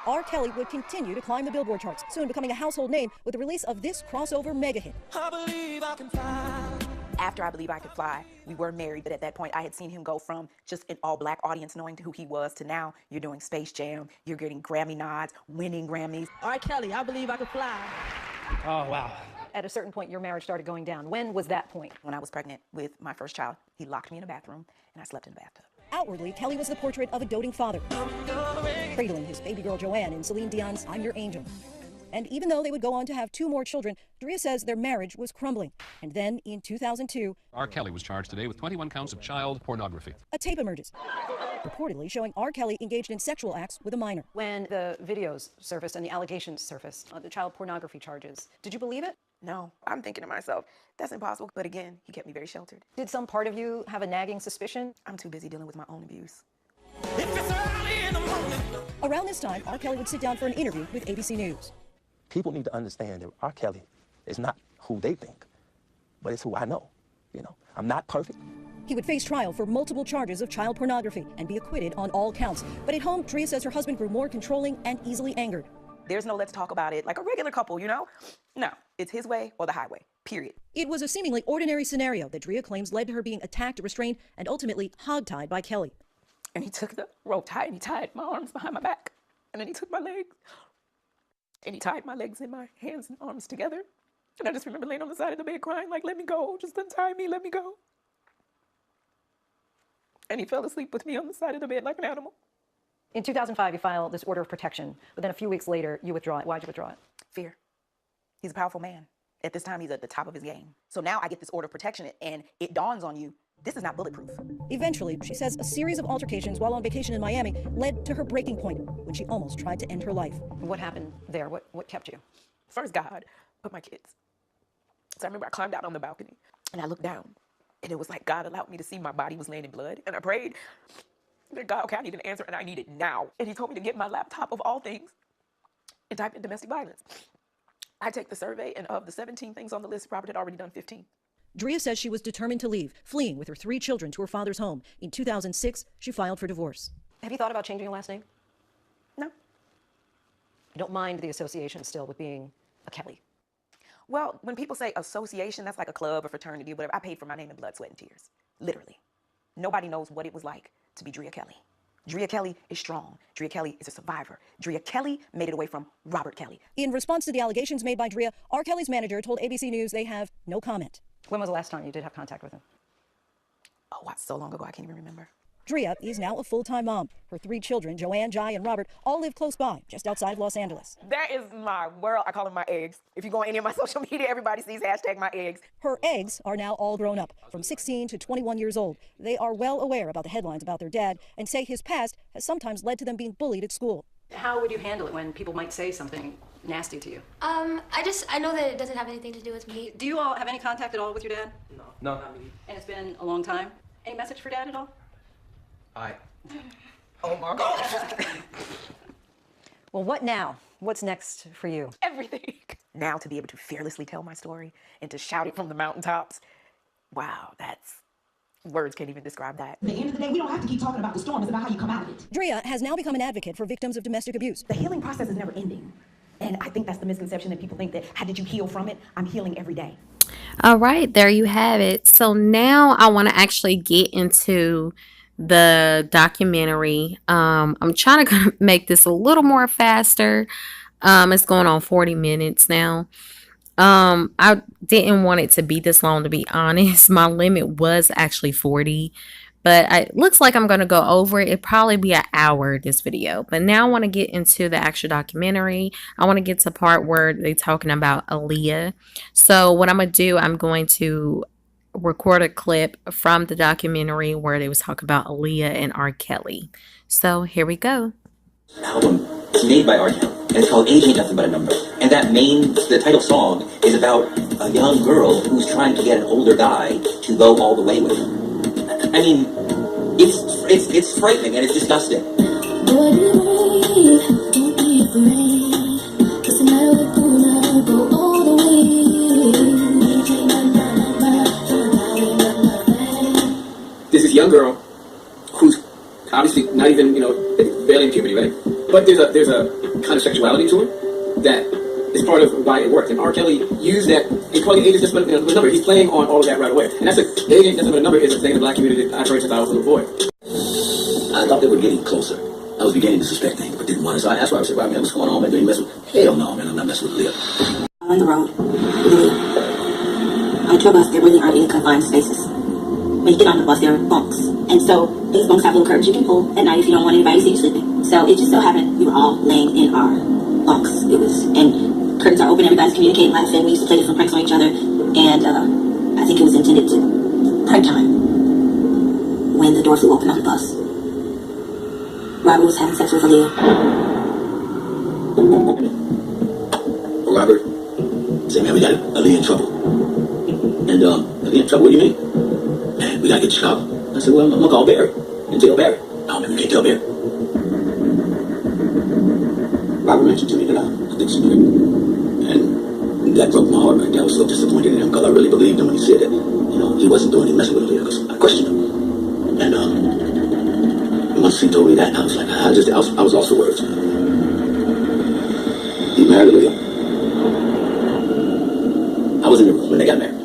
H: R. Kelly would continue to climb the Billboard charts, soon becoming a household name with the release of this crossover mega hit.
G: I believe I can fly.
B: After I Believe I Could Fly, we were married, but at that point I had seen him go from just an all-black audience knowing who he was to now you're doing Space Jam, you're getting Grammy nods, winning Grammys.
L: R. Kelly, I Believe I Could Fly.
K: Oh, wow.
I: At a certain point, your marriage started going down. When was that point?
B: When I was pregnant with my first child, he locked me in a bathroom and I slept in the bathtub.
H: Outwardly, Kelly was the portrait of a doting father, cradling his baby girl Joanne in Celine Dion's I'm Your Angel. And even though they would go on to have 2 more children, Drea says their marriage was crumbling. And then, in 2002,
M: R. Kelly was charged today with 21 counts of child pornography.
H: a tape emerges, reportedly showing R. Kelly engaged in sexual acts with a minor.
I: When the videos surfaced and the allegations surfaced, the child pornography charges, did you believe it?
B: No, I'm thinking to myself, that's impossible. But again, he kept me very sheltered.
I: Did some part of you have a nagging suspicion?
B: I'm too busy dealing with my own abuse.
H: Around this time, R. Kelly would sit down for an interview with ABC News.
N: People need to understand that R. Kelly is not who they think, but it's who I know. You know, I'm not perfect.
H: He would face trial for multiple charges of child pornography and be acquitted on all counts. But at home, Drea says her husband grew more controlling and easily angered.
B: There's no let's talk about it like a regular couple, you know? No, it's his way or the highway, period.
H: It was a seemingly ordinary scenario that Drea claims led to her being attacked, restrained, and ultimately hogtied by Kelly.
B: And he took the rope tight and he tied my arms behind my back. And then he took my legs and he tied my legs and my hands and arms together. And I just remember laying on the side of the bed crying like, let me go, just untie me, let me go. And he fell asleep with me on the side of the bed like an animal.
I: In 2005, you filed this order of protection, but then a few weeks later, you withdraw it. Why'd you withdraw it?
B: Fear. He's a powerful man. At this time, he's at the top of his game. So now I get this order of protection and it dawns on you, this is not bulletproof.
H: Eventually, she says a series of altercations while on vacation in Miami led to her breaking point when she almost tried to end her life.
I: What happened there? What kept you?
B: First, God put my kids. So I remember I climbed out on the balcony and I looked down and it was like God allowed me to see my body was laying in blood. And I prayed, God, okay, I need an answer and I need it now. And he told me to get my laptop of all things and type in domestic violence. I take the survey and of the 17 things on the list, Robert had already done 15.
H: Drea says she was determined to leave, fleeing with her 3 children to her father's home. In 2006, she filed for divorce.
I: Have you thought about changing your last name?
B: No.
I: You don't mind the association still with being a Kelly?
B: Well, when people say association, that's like a club or fraternity or whatever. I paid for my name in blood, sweat, and tears. Literally. Nobody knows what it was like to be Drea Kelly. Drea Kelly is strong. Drea Kelly is a survivor. Drea Kelly made it away from Robert Kelly.
H: In response to the allegations made by Drea, R. Kelly's manager told ABC News they have no comment.
I: When was the last time you did have contact with him?
B: Oh, wow, so long ago, I can't even remember.
H: Drea is now a full-time mom. Her 3 children, Joanne, Jai, and Robert, all live close by, just outside of Los Angeles.
B: That is my world. I call them my eggs. If you go on any of my social media, everybody sees hashtag my eggs.
H: Her eggs are now all grown up, from 16 to 21 years old. They are well aware about the headlines about their dad and say his past has sometimes led to them being bullied at school.
I: How would you handle it when people might say something nasty to you?
F: I know that it doesn't have anything to do with me.
I: Do you all have any contact at all with your dad?
K: No, not me.
I: And it's been a long time. Any message for dad at all?
B: Oh my God.
I: Well, what now? What's next for you?
B: Everything. Now to be able to fearlessly tell my story and to shout it from the mountaintops. Wow, words can't even describe that.
L: At the end of the day, we don't have to keep talking about the storm. It's about how you come out of it.
H: Drea has now become an advocate for victims of domestic abuse.
B: The healing process is never ending. And I think that's the misconception that people think that, how did you heal from it? I'm healing every day.
A: All right, there you have it. So now I want to actually get into the documentary. I'm trying to make this a little more faster. It's going on 40 minutes now. I didn't want it to be this long, to be honest. My limit was actually 40, but it looks like I'm going to go over it. It'd probably be an hour, this video. But now I want to get into the actual documentary. I want to get to the part where they're talking about Aaliyah. So what I'm going to do, I'm going to record a clip from the documentary where they was talking about Aaliyah and R. Kelly. So here we go.
O: Album is It's made by R Kelly, and it's called Age Ain't Nothing But a Number. And the title song is about a young girl who's trying to get an older guy to go all the way with her. I mean, it's frightening and it's disgusting.
K: There's this young girl who's obviously not even, barely in puberty, right? But there's a kind of sexuality to her that is part of why it worked. And R. Kelly used that. He's calling age just a number. He's playing on all of that right away. And that's age ain't nothing but a number is a thing in the black community that I've heard since I was a little boy.
O: I thought they were getting closer. I was beginning to suspect things, but didn't want to. So I asked her, I said, "Right, man, what's going on, man? Do you mess with?" Hell no, man, I'm not messing with Leah.
P: On the road, Leah. On a tour bus, there really aren't any confined spaces. When you get on the bus, there are bunks. And so these bunks have little curtains you can pull at night if you don't want anybody to see you sleeping. So it just so happened we were all laying in our bunks. And curtains are open, everybody's communicating, laughing. We used to play different pranks on each other. And I think it was intended to prank time when the door flew open on the bus. Robert was having sex with Aaliyah.
O: Robert said, "Man, we got Aaliyah in trouble." And Aaliyah in trouble? What do you mean? "Man, we gotta get to Chicago." I said, "Well, I'm gonna call Barry and tell Barry." "No, man, we can't tell Barry." Robert mentioned to me that I think she knew. And that broke my heart, man. I was so disappointed in him because I really believed him when he said that, he wasn't doing any messing with Aaliyah because I questioned him. And once he told me that, I was like, I was lost for words. He married Aaliyah. I was in the room when they got married.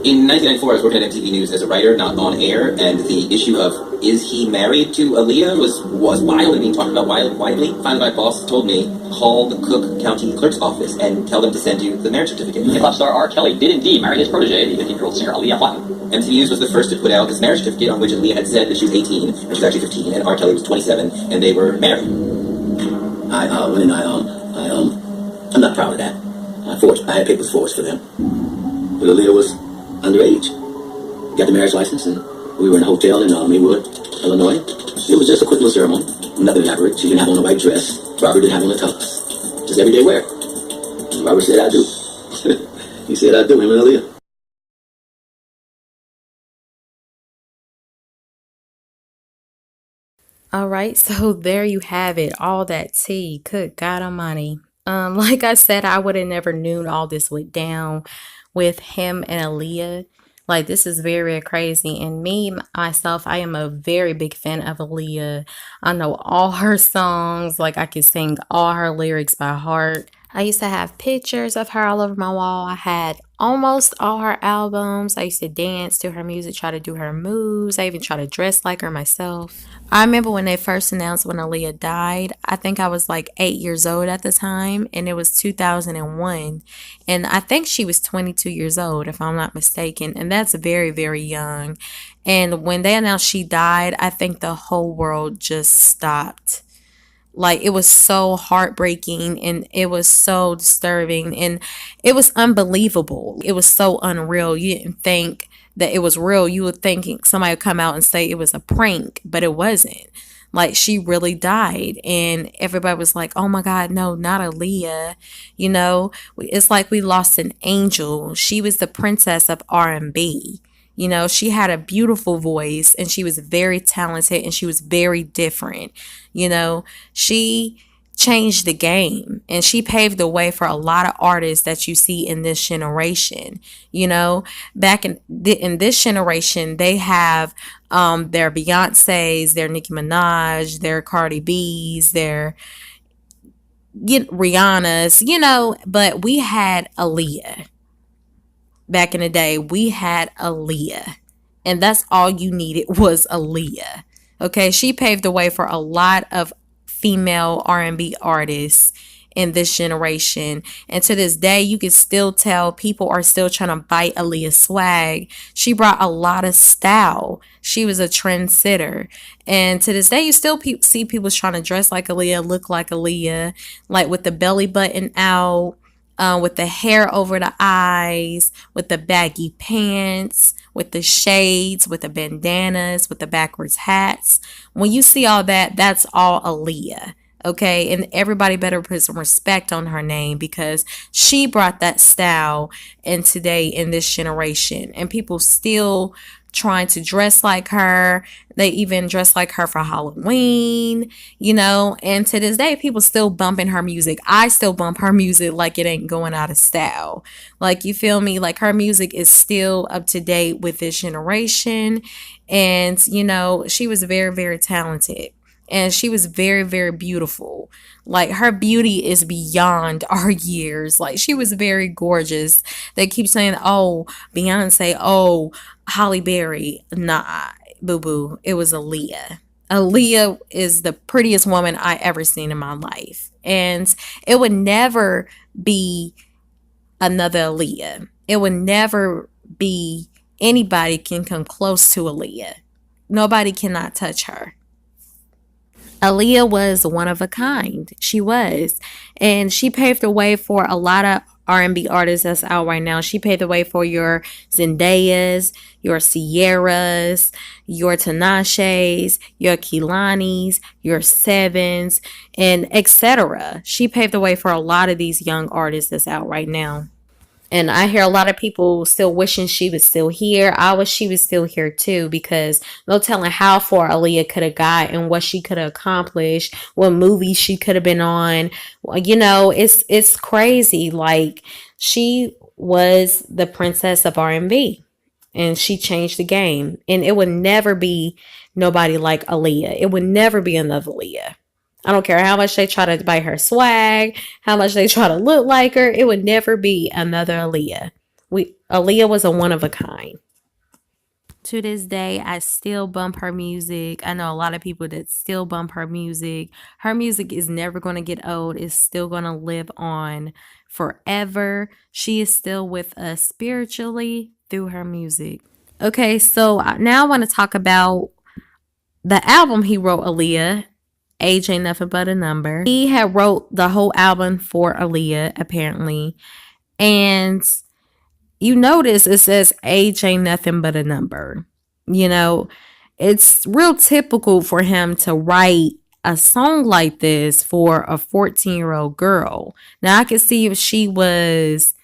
O: In 1994, I was working at MTV News as a writer, not on air, and the issue of is he married to Aaliyah was wild and being talked about widely. Finally, my boss told me, call the Cook County Clerk's office and tell them to send you the marriage certificate.
Q: Hip-hop star R. Kelly did indeed marry his protege, the 15-year-old singer Aaliyah Platinum.
O: MTV News was the first to put out this marriage certificate on which Aaliyah had said that she was 18, and she was actually 15, and R. Kelly was 27, and they were married. I'm not proud of that. I had papers forged for them. But Aaliyah was underage. Got the marriage license, and we were in a hotel in Maywood, Illinois. It was just a quick little ceremony. Nothing elaborate. She didn't have on a white dress. Robert didn't have on a tux. Just everyday wear. And Robert said, "I do." He said, "I do," him and Aaliyah.
A: All right, so there you have it, all that tea. Good God Almighty. Like I said, I would have never known all this went down with him and Aaliyah. Like, this is very, very crazy. And me, myself, I am a very big fan of Aaliyah. I know all her songs. Like, I can sing all her lyrics by heart. I used to have pictures of her all over my wall. I had almost all her albums. I used to dance to her music, try to do her moves. I even try to dress like her myself. I remember when they first announced when Aaliyah died. I think I was like 8 years old at the time, and it was 2001. And I think she was 22 years old, if I'm not mistaken. And that's very, very young. And when they announced she died, I think the whole world just stopped. Like, it was so heartbreaking and it was so disturbing and it was unbelievable. It was so unreal. You didn't think that it was real. You would think somebody would come out and say it was a prank, but it wasn't. Like, she really died and everybody was like, "Oh my God, no, not Aaliyah." It's like we lost an angel. She was the princess of R&B. She had a beautiful voice and she was very talented and she was very different. She changed the game and she paved the way for a lot of artists that you see in this generation. Back in this generation, they have their Beyoncés, their Nicki Minaj, their Cardi B's, their Rihanna's, but we had Aaliyah. Back in the day, we had Aaliyah, and that's all you needed was Aaliyah. Okay, she paved the way for a lot of female R&B artists in this generation, and to this day, you can still tell people are still trying to bite Aaliyah's swag. She brought a lot of style. She was a trendsetter, and to this day, you still see people trying to dress like Aaliyah, look like Aaliyah, like with the belly button out. with the hair over the eyes, with the baggy pants, with the shades, with the bandanas, with the backwards hats. When you see all that, that's all Aaliyah. Okay, and everybody better put some respect on her name because she brought that style in today in this generation, and people still trying to dress like her. They even dress like her for Halloween, and to this day, people still bumping her music. I still bump her music like it ain't going out of style. Like, you feel me? Like, her music is still up to date with this generation. And, she was very, very talented. And she was very, very beautiful. Like, her beauty is beyond our years. Like, she was very gorgeous. They keep saying, oh, Beyonce, oh, Holly Berry. Nah, boo-boo. It was Aaliyah. Aaliyah is the prettiest woman I ever seen in my life. And it would never be another Aaliyah. It would never be anybody can come close to Aaliyah. Nobody cannot touch her. Aaliyah was one of a kind. She was. And she paved the way for a lot of R&B artists that's out right now. She paved the way for your Zendayas, your Sierras, your Tinashes, your Keilanis, your Sevens, and etc. She paved the way for a lot of these young artists that's out right now. And I hear a lot of people still wishing she was still here. I wish she was still here too, because no telling how far Aaliyah could have got and what she could have accomplished, what movies she could have been on. It's crazy. Like, she was the princess of R&B, and she changed the game. And it would never be nobody like Aaliyah. It would never be another Aaliyah. I don't care how much they try to buy her swag, how much they try to look like her. It would never be another Aaliyah. Aaliyah was a one of a kind. To this day, I still bump her music. I know a lot of people that still bump her music. Her music is never going to get old. It's still going to live on forever. She is still with us spiritually through her music. Okay, so now I want to talk about the album he wrote, Aaliyah. Age Ain't Nothing But a Number. He had wrote the whole album for Aaliyah, apparently. And you notice it says age ain't nothing but a number. It's real typical for him to write a song like this for a 14-year-old girl. Now, I could see if she was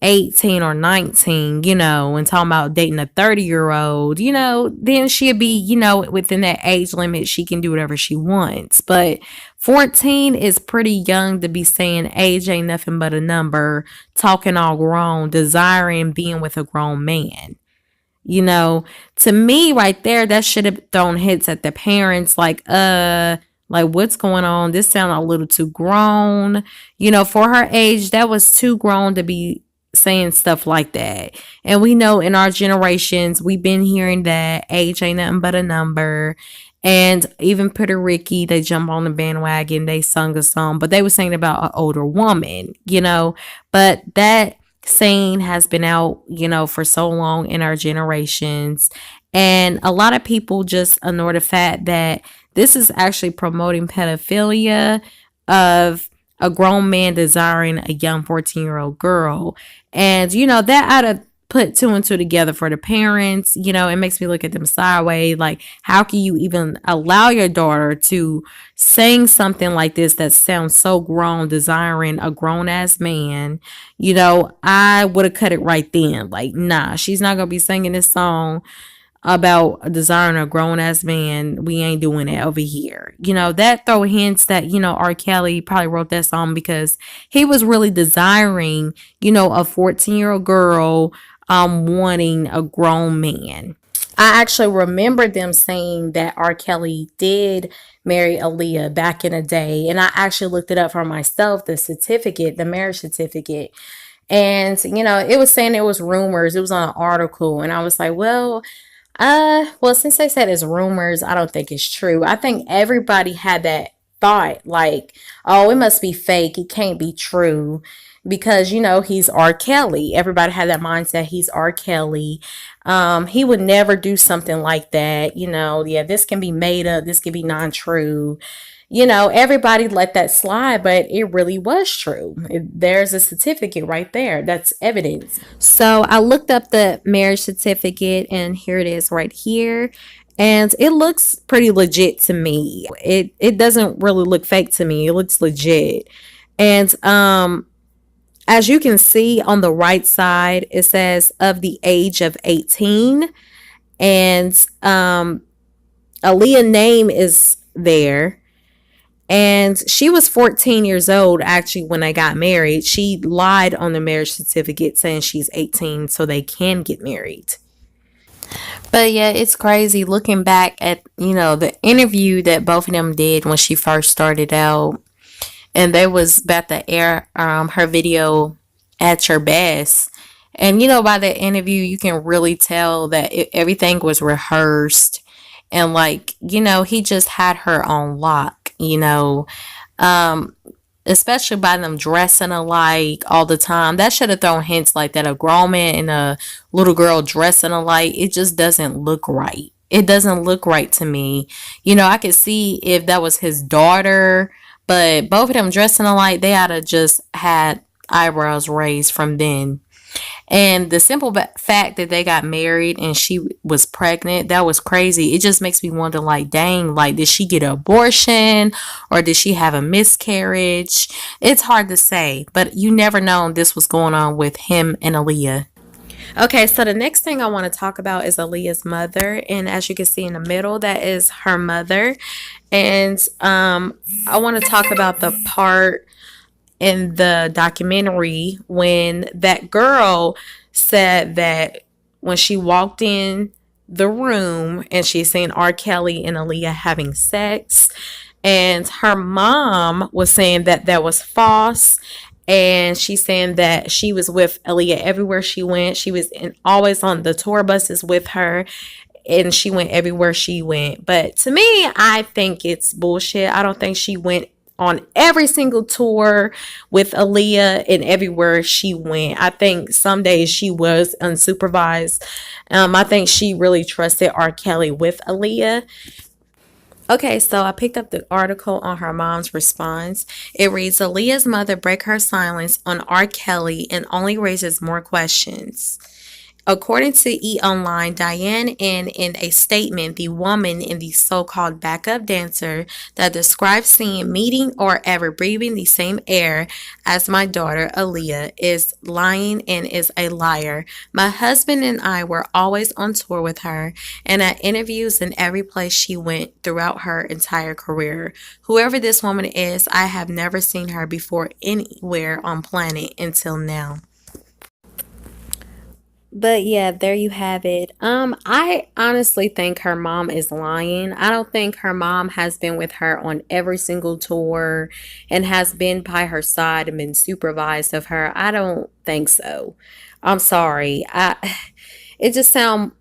A: 18 or 19, and talking about dating a 30-year-old, then she'd be, within that age limit. She can do whatever she wants. But 14 is pretty young to be saying age ain't nothing but a number, talking all grown, desiring being with a grown man. To me right there, that should have thrown hits at the parents like what's going on? This sounds a little too grown. For her age, that was too grown to be saying stuff like that. And we know in our generations, we've been hearing that age ain't nothing but a number. And even Puerto Ricky, they jump on the bandwagon, they sung a song, but they were saying about an older woman, but that saying has been out, for so long in our generations. And a lot of people just ignore the fact that this is actually promoting pedophilia of a grown man desiring a young 14-year-old girl. And, that ought to put two and two together for the parents. It makes me look at them sideways. Like, how can you even allow your daughter to sing something like this that sounds so grown, desiring a grown-ass man? I would have cut it right then. Like, nah, she's not going to be singing this song about desiring a grown-ass man. We ain't doing that over here. That throw hints that, R. Kelly probably wrote that song because he was really desiring, a 14-year-old girl wanting a grown man. I actually remember them saying that R. Kelly did marry Aaliyah back in the day. And I actually looked it up for myself, the marriage certificate. And, it was saying it was rumors. It was on an article. And I was like, well, since they said it's rumors, I don't think it's true. I think everybody had that thought like, oh, it must be fake. It can't be true because, he's R. Kelly. Everybody had that mindset. He's R. Kelly. He would never do something like that. Yeah, this can be made up. This can be non-true. Everybody let that slide, but it really was true. There's a certificate right there. That's evidence. So I looked up the marriage certificate, and here it is right here. And it looks pretty legit to me. It doesn't really look fake to me. It looks legit. And as you can see on the right side, it says of the age of 18. And Aaliyah's name is there. And she was 14 years old actually when they got married. She lied on the marriage certificate saying she's 18 so they can get married. But yeah, it's crazy looking back at, the interview that both of them did when she first started out. And they was about to air her video At Your Best. And, by the interview, you can really tell that everything was rehearsed. And like, he just had her on lock, especially by them dressing alike all the time. That should have thrown hints like that. A grown man and a little girl dressing alike. It just doesn't look right. It doesn't look right to me. I could see if that was his daughter, but both of them dressing alike, they ought to just had eyebrows raised from then. And the simple fact that they got married and she was pregnant, that was crazy. It just makes me wonder, like, dang, like, did she get an abortion or did she have a miscarriage? It's hard to say, but you never know this was going on with him and Aaliyah. Okay, so the next thing I want to talk about is Aaliyah's mother. And as you can see in the middle, that is her mother. And I want to talk about the part in the documentary when that girl said that when she walked in the room and she seen R. Kelly and Aaliyah having sex, and her mom was saying that that was false. And she's saying that she was with Aaliyah everywhere she went. She was always on the tour buses with her, and she went everywhere she went. But to me, I think it's bullshit. I don't think she went on every single tour with Aaliyah and everywhere she went. I think some days she was unsupervised. I think she really trusted R. Kelly with Aaliyah. Okay, so I picked up the article on her mom's response. It reads, Aaliyah's mother breaks her silence on R. Kelly and only raises more questions. According to E! Online, Diane in a statement, the woman in the so-called backup dancer that describes seeing, meeting, or ever breathing the same air as my daughter Aaliyah is lying and is a liar. My husband and I were always on tour with her and at interviews in every place she went throughout her entire career. Whoever this woman is, I have never seen her before anywhere on planet until now. But yeah, there you have it. I honestly think her mom is lying. I don't think her mom has been with her on every single tour and has been by her side and been supervised of her. I don't think so. I'm sorry. It just sound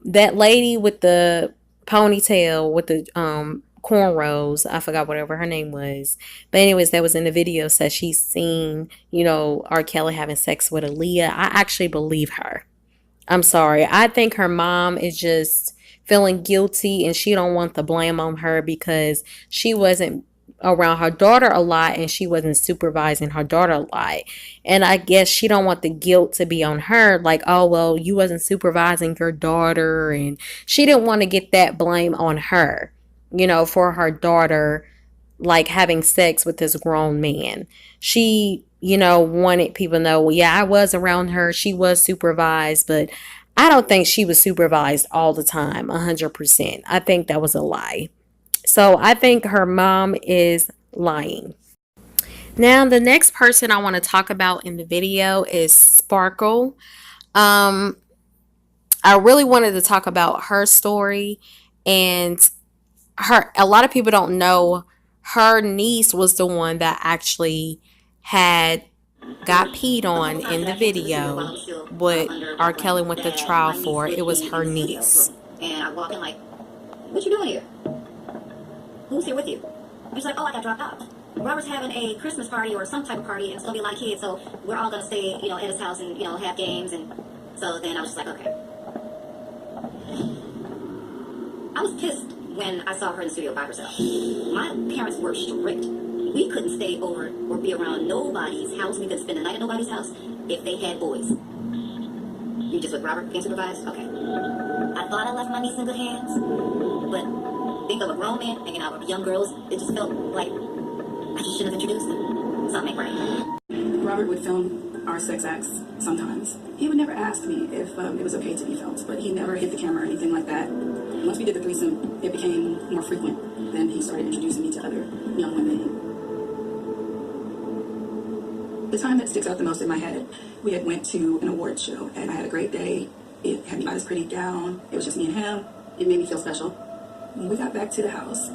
A: that lady with the ponytail with the cornrows, I forgot whatever her name was, but anyways, that was in the video, says she's seen R. Kelly having sex with Aaliyah. I actually believe her. I'm sorry. I think her mom is just feeling guilty and she don't want the blame on her because she wasn't around her daughter a lot and she wasn't supervising her daughter a lot. And I guess she don't want the guilt to be on her, like, oh, well, you wasn't supervising your daughter, and she didn't want to get that blame on her, for her daughter, like, having sex with this grown man. She, wanted people to know, well, yeah, I was around her. She was supervised, but I don't think she was supervised all the time, 100%. I think that was a lie. So I think her mom is lying. Now, the next person I want to talk about in the video is Sparkle. I really wanted to talk about her story, and a lot of people don't know her niece was the one that actually got peed on in the video what R. Kelly went to trial for. It was her niece.
P: And I walk in like, what you doing here? Who's here with you? He's like, oh, I got dropped off. Robert's having a Christmas party or some type of party, and it's gonna be a lot of kids, so we're all gonna stay, you know, at his house and, you know, have games. And so then I was just like, okay. I was pissed when I saw her in the studio by herself. My parents were strict. We couldn't stay over or be around nobody's house. We couldn't spend the night at nobody's house if they had boys. You just with Robert being supervised? Okay. I thought I left my niece in good hands, but think of a grown man hanging out with young girls, it just felt like I just shouldn't have introduced them. Something ain't right.
R: Robert would film our sex acts sometimes. He would never ask me if it was okay to be filmed, but he never hit the camera or anything like that. Once we did the threesome, it became more frequent. Then he started introducing me to other young women. The time that sticks out the most in my head, we had went to an awards show, and I had a great day. It had me by this pretty gown. It was just me and him. It made me feel special. When we got back to the house,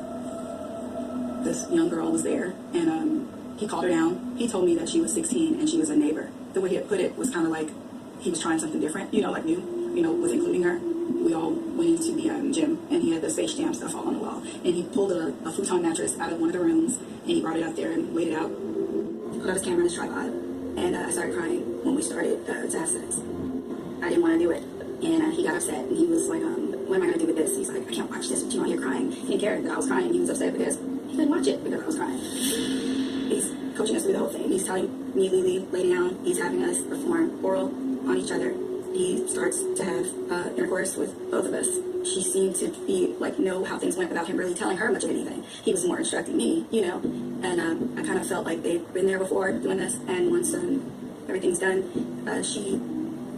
R: this young girl was there, and he called her down. He told me that she was 16 and she was a neighbor. The way he had put it was kind of like he was trying something different, you know, like new, you know, with including her. We all went into the gym, and he had the Space Jam stuff all on the wall. And he pulled a futon mattress out of one of the rooms, and he brought it up there and laid it out. Put out his camera on his tripod, and I started crying when we started to have sex. I didn't want to do it, and he got upset, and he was like, what am I going to do with this? He's like, I can't watch this, but you know, you're crying. He didn't care that I was crying. He was upset because he couldn't watch it because I was crying. He's coaching us through the whole thing. He's telling me, Lily, lay down. He's having us perform oral on each other. He starts to have intercourse with both of us. She seemed to be like know how things went without him really telling her much of anything. He was more instructing me, you know, and I kind of felt like they'd been there before doing this. And once everything's done, she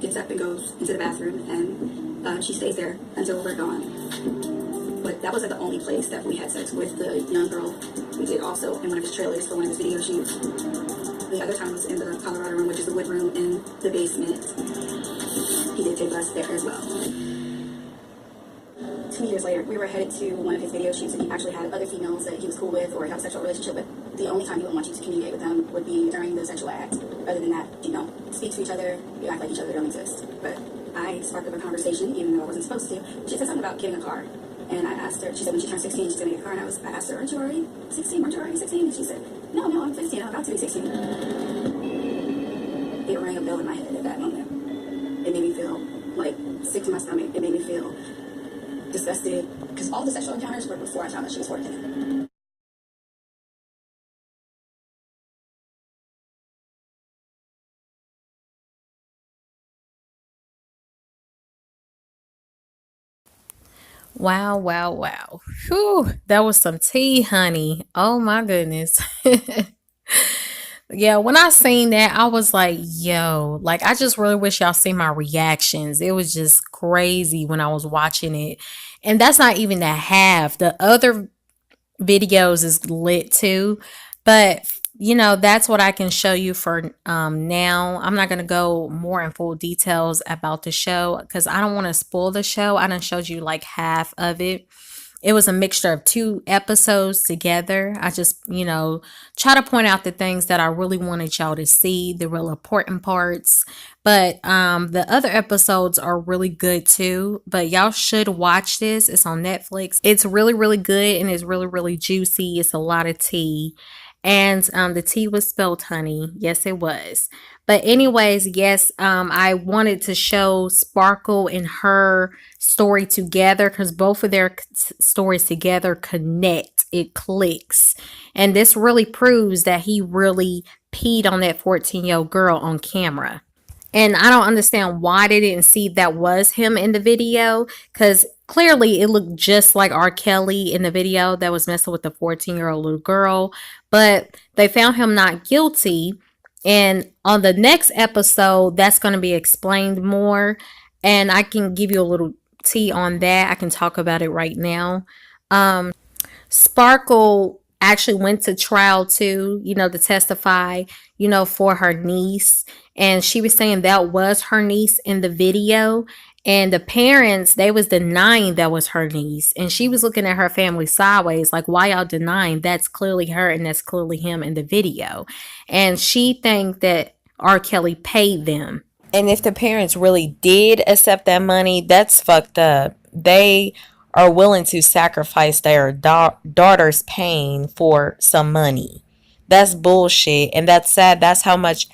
R: gets up and goes into the bathroom, and she stays there until we're gone. But that wasn't the only place that we had sex with the young girl. We did also in one of his trailers for one of his video shoots. The other time was in the Colorado room, which is the wood room in the basement. He did take us there as well. 2 years later, we were headed to one of his video shoots, and he actually had other females that he was cool with or had a sexual relationship with. The only time he would want you to communicate with them would be during the sexual act. Other than that, you don't speak to each other, you act like each other don't exist. But I sparked up a conversation, even though I wasn't supposed to. She said something about getting a car. And I asked her, she said when she turned 16, she's going to get a car. And I asked her, aren't you already 16? Weren't you already 16? And she said, no, I'm 15. I'm about to be 16. It rang a bell in my head at that moment. It made me feel like sick to my stomach. It made me feel disgusted. Because all the sexual encounters were before I found out she was 14.
A: Wow, wow, wow. Whew, that was some tea, honey. Oh my goodness. Yeah, when I seen that, I was like, yo, like I just really wish y'all see my reactions. It was just crazy when I was watching it. And that's not even the half. The other videos is lit too. But you know, that's what I can show you for now. I'm not gonna go more in full details about the show because I don't want to spoil the show. I done showed you like half of it. It was a mixture of 2 episodes together. I just, you know, try to point out the things that I really wanted y'all to see, the real important parts. But the other episodes are really good too. But y'all should watch this. It's on Netflix. It's really, really good and it's really, really juicy. It's a lot of tea. And the tea was spelled honey. Yes, it was. But anyways, yes, I wanted to show Sparkle and her story together because both of their stories together connect. It clicks. And this really proves that he really peed on that 14-year-old girl on camera. And I don't understand why they didn't see that was him in the video because clearly it looked just like R. Kelly in the video that was messing with the 14-year-old little girl. But they found him not guilty. And on the next episode, that's going to be explained more. And I can give you a little tea on that. I can talk about it right now. Sparkle actually went to trial too, you know, to testify, you know, for her niece. And she was saying that was her niece in the video. And the parents, they was denying that was her niece. And she was looking at her family sideways, like, why y'all denying that's clearly her and that's clearly him in the video? And she think that R. Kelly paid them. And if the parents really did accept that money, that's fucked up. They are willing to sacrifice their daughter's pain for some money. That's bullshit, and that's sad. That's how much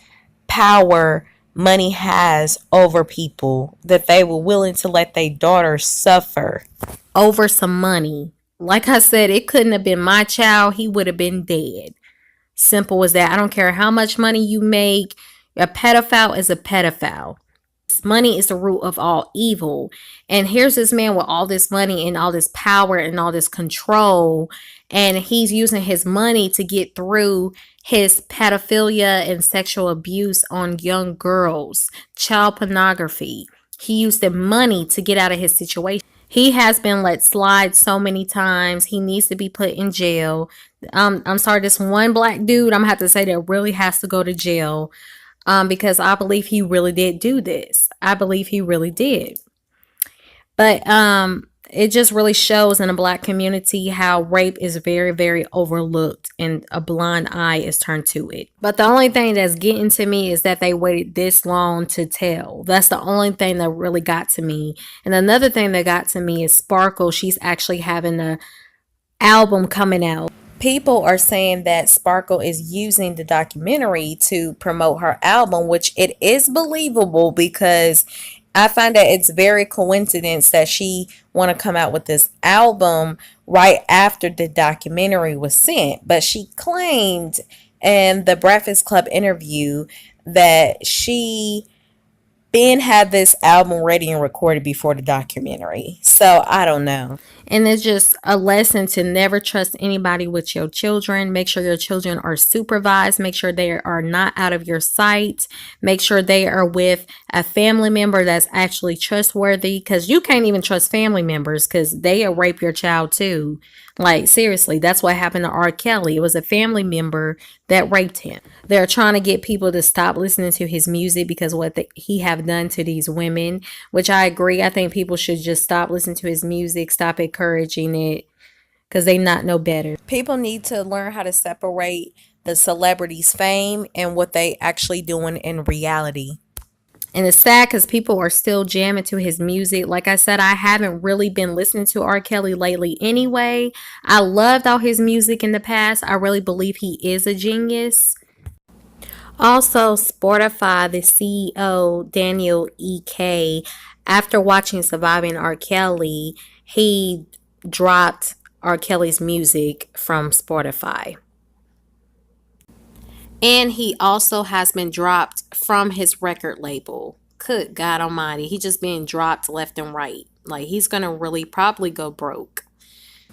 A: power money has over people, that they were willing to let their daughter suffer over some money. Like I said, it couldn't have been my child. He would have been dead. Simple as that. I don't care how much money you make. A pedophile is a pedophile. Money is the root of all evil. And here's this man with all this money and all this power and all this control. And he's using his money to get through his pedophilia and sexual abuse on young girls, child pornography. He used the money to get out of his situation. He has been let slide so many times. He needs to be put in jail. I'm sorry, this one black dude, I'm gonna have to say, that really has to go to jail. Because I believe he really did do this. I believe he really did. But it just really shows in the black community how rape is very, very overlooked and a blind eye is turned to it. But the only thing that's getting to me is that they waited this long to tell. That's the only thing that really got to me. And another thing that got to me is Sparkle. She's actually having an album coming out. People are saying that Sparkle is using the documentary to promote her album, which it is believable, because I find that it's very coincidence that she want to come out with this album right after the documentary was sent. But she claimed in the Breakfast Club interview that she Ben had this album ready and recorded before the documentary. So I don't know. And it's just a lesson to never trust anybody with your children. Make sure your children are supervised. Make sure they are not out of your sight. Make sure they are with a family member that's actually trustworthy, because you can't even trust family members because they'll rape your child too. Like, seriously, that's what happened to R. Kelly. It was a family member that raped him. They're trying to get people to stop listening to his music because what he have done to these women, which I agree. I think people should just stop listening to his music, stop encouraging it, because they not know better. People need to learn how to separate the celebrity's fame and what they actually doing in reality. And it's sad because people are still jamming to his music. Like I said, I haven't really been listening to R. Kelly lately anyway. I loved all his music in the past. I really believe he is a genius. Also, Spotify, the CEO, Daniel E.K., after watching Surviving R. Kelly, he dropped R. Kelly's music from Spotify. And he also has been dropped from his record label. Good God Almighty. He just being dropped left and right. Like, he's going to really probably go broke.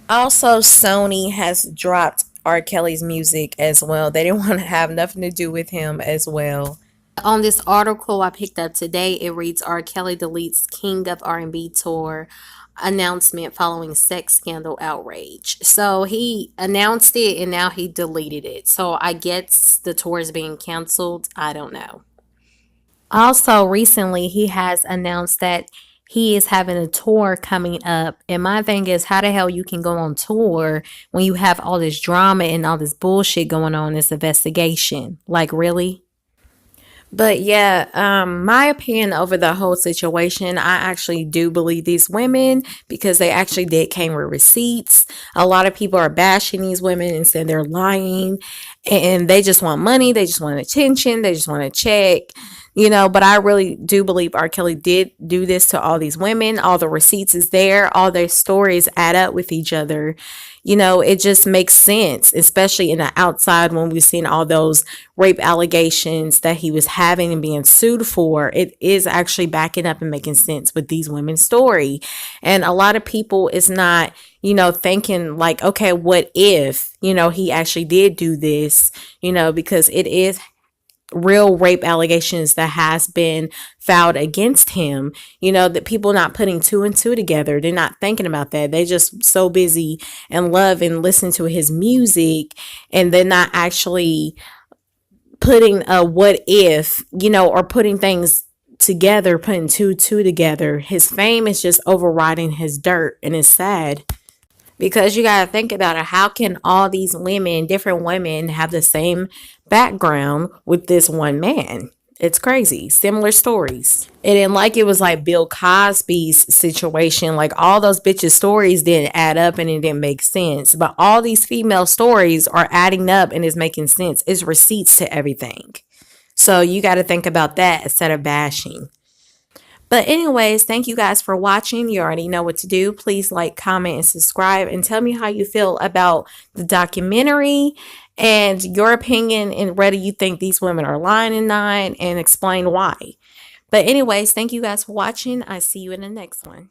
A: Also, Sony has dropped R. Kelly's music as well. They didn't want to have nothing to do with him as well. On this article I picked up today, it reads, R. Kelly deletes King of R&B tour announcement following sex scandal outrage. So he announced it and now he deleted it. So I guess the tour is being canceled. I don't know. Also, recently he has announced that he is having a tour coming up. And my thing is, how the hell you can go on tour when you have all this drama and all this bullshit going on, this investigation? Like, really? But yeah, my opinion over the whole situation, I actually do believe these women because they actually did came with receipts. A lot of people are bashing these women and saying they're lying and they just want money. They just want attention. They just want to check, you know, but I really do believe R. Kelly did do this to all these women. All the receipts is there. All their stories add up with each other. You know, it just makes sense, especially in the outside when we've seen all those rape allegations that he was having and being sued for. It is actually backing up and making sense with these women's story. And a lot of people is not, you know, thinking like, okay, what if, you know, he actually did do this, you know, because it is real rape allegations that has been filed against him. You know, that people not putting two and two together. They're not thinking about that. They just so busy and love and listen to his music, and they're not actually putting a what if, you know, or putting things together, putting two together. His fame is just overriding his dirt, and it's sad. Because you got to think about it. How can all these women, different women, have the same background with this one man? It's crazy. Similar stories. It didn't like it was like Bill Cosby's situation. Like all those bitches' stories didn't add up and it didn't make sense. But all these female stories are adding up and is making sense. It's receipts to everything. So you got to think about that instead of bashing. But anyways, thank you guys for watching. You already know what to do. Please like, comment, and subscribe. And tell me how you feel about the documentary and your opinion and whether you think these women are lying and not, and explain why. But anyways, thank you guys for watching. I see you in the next one.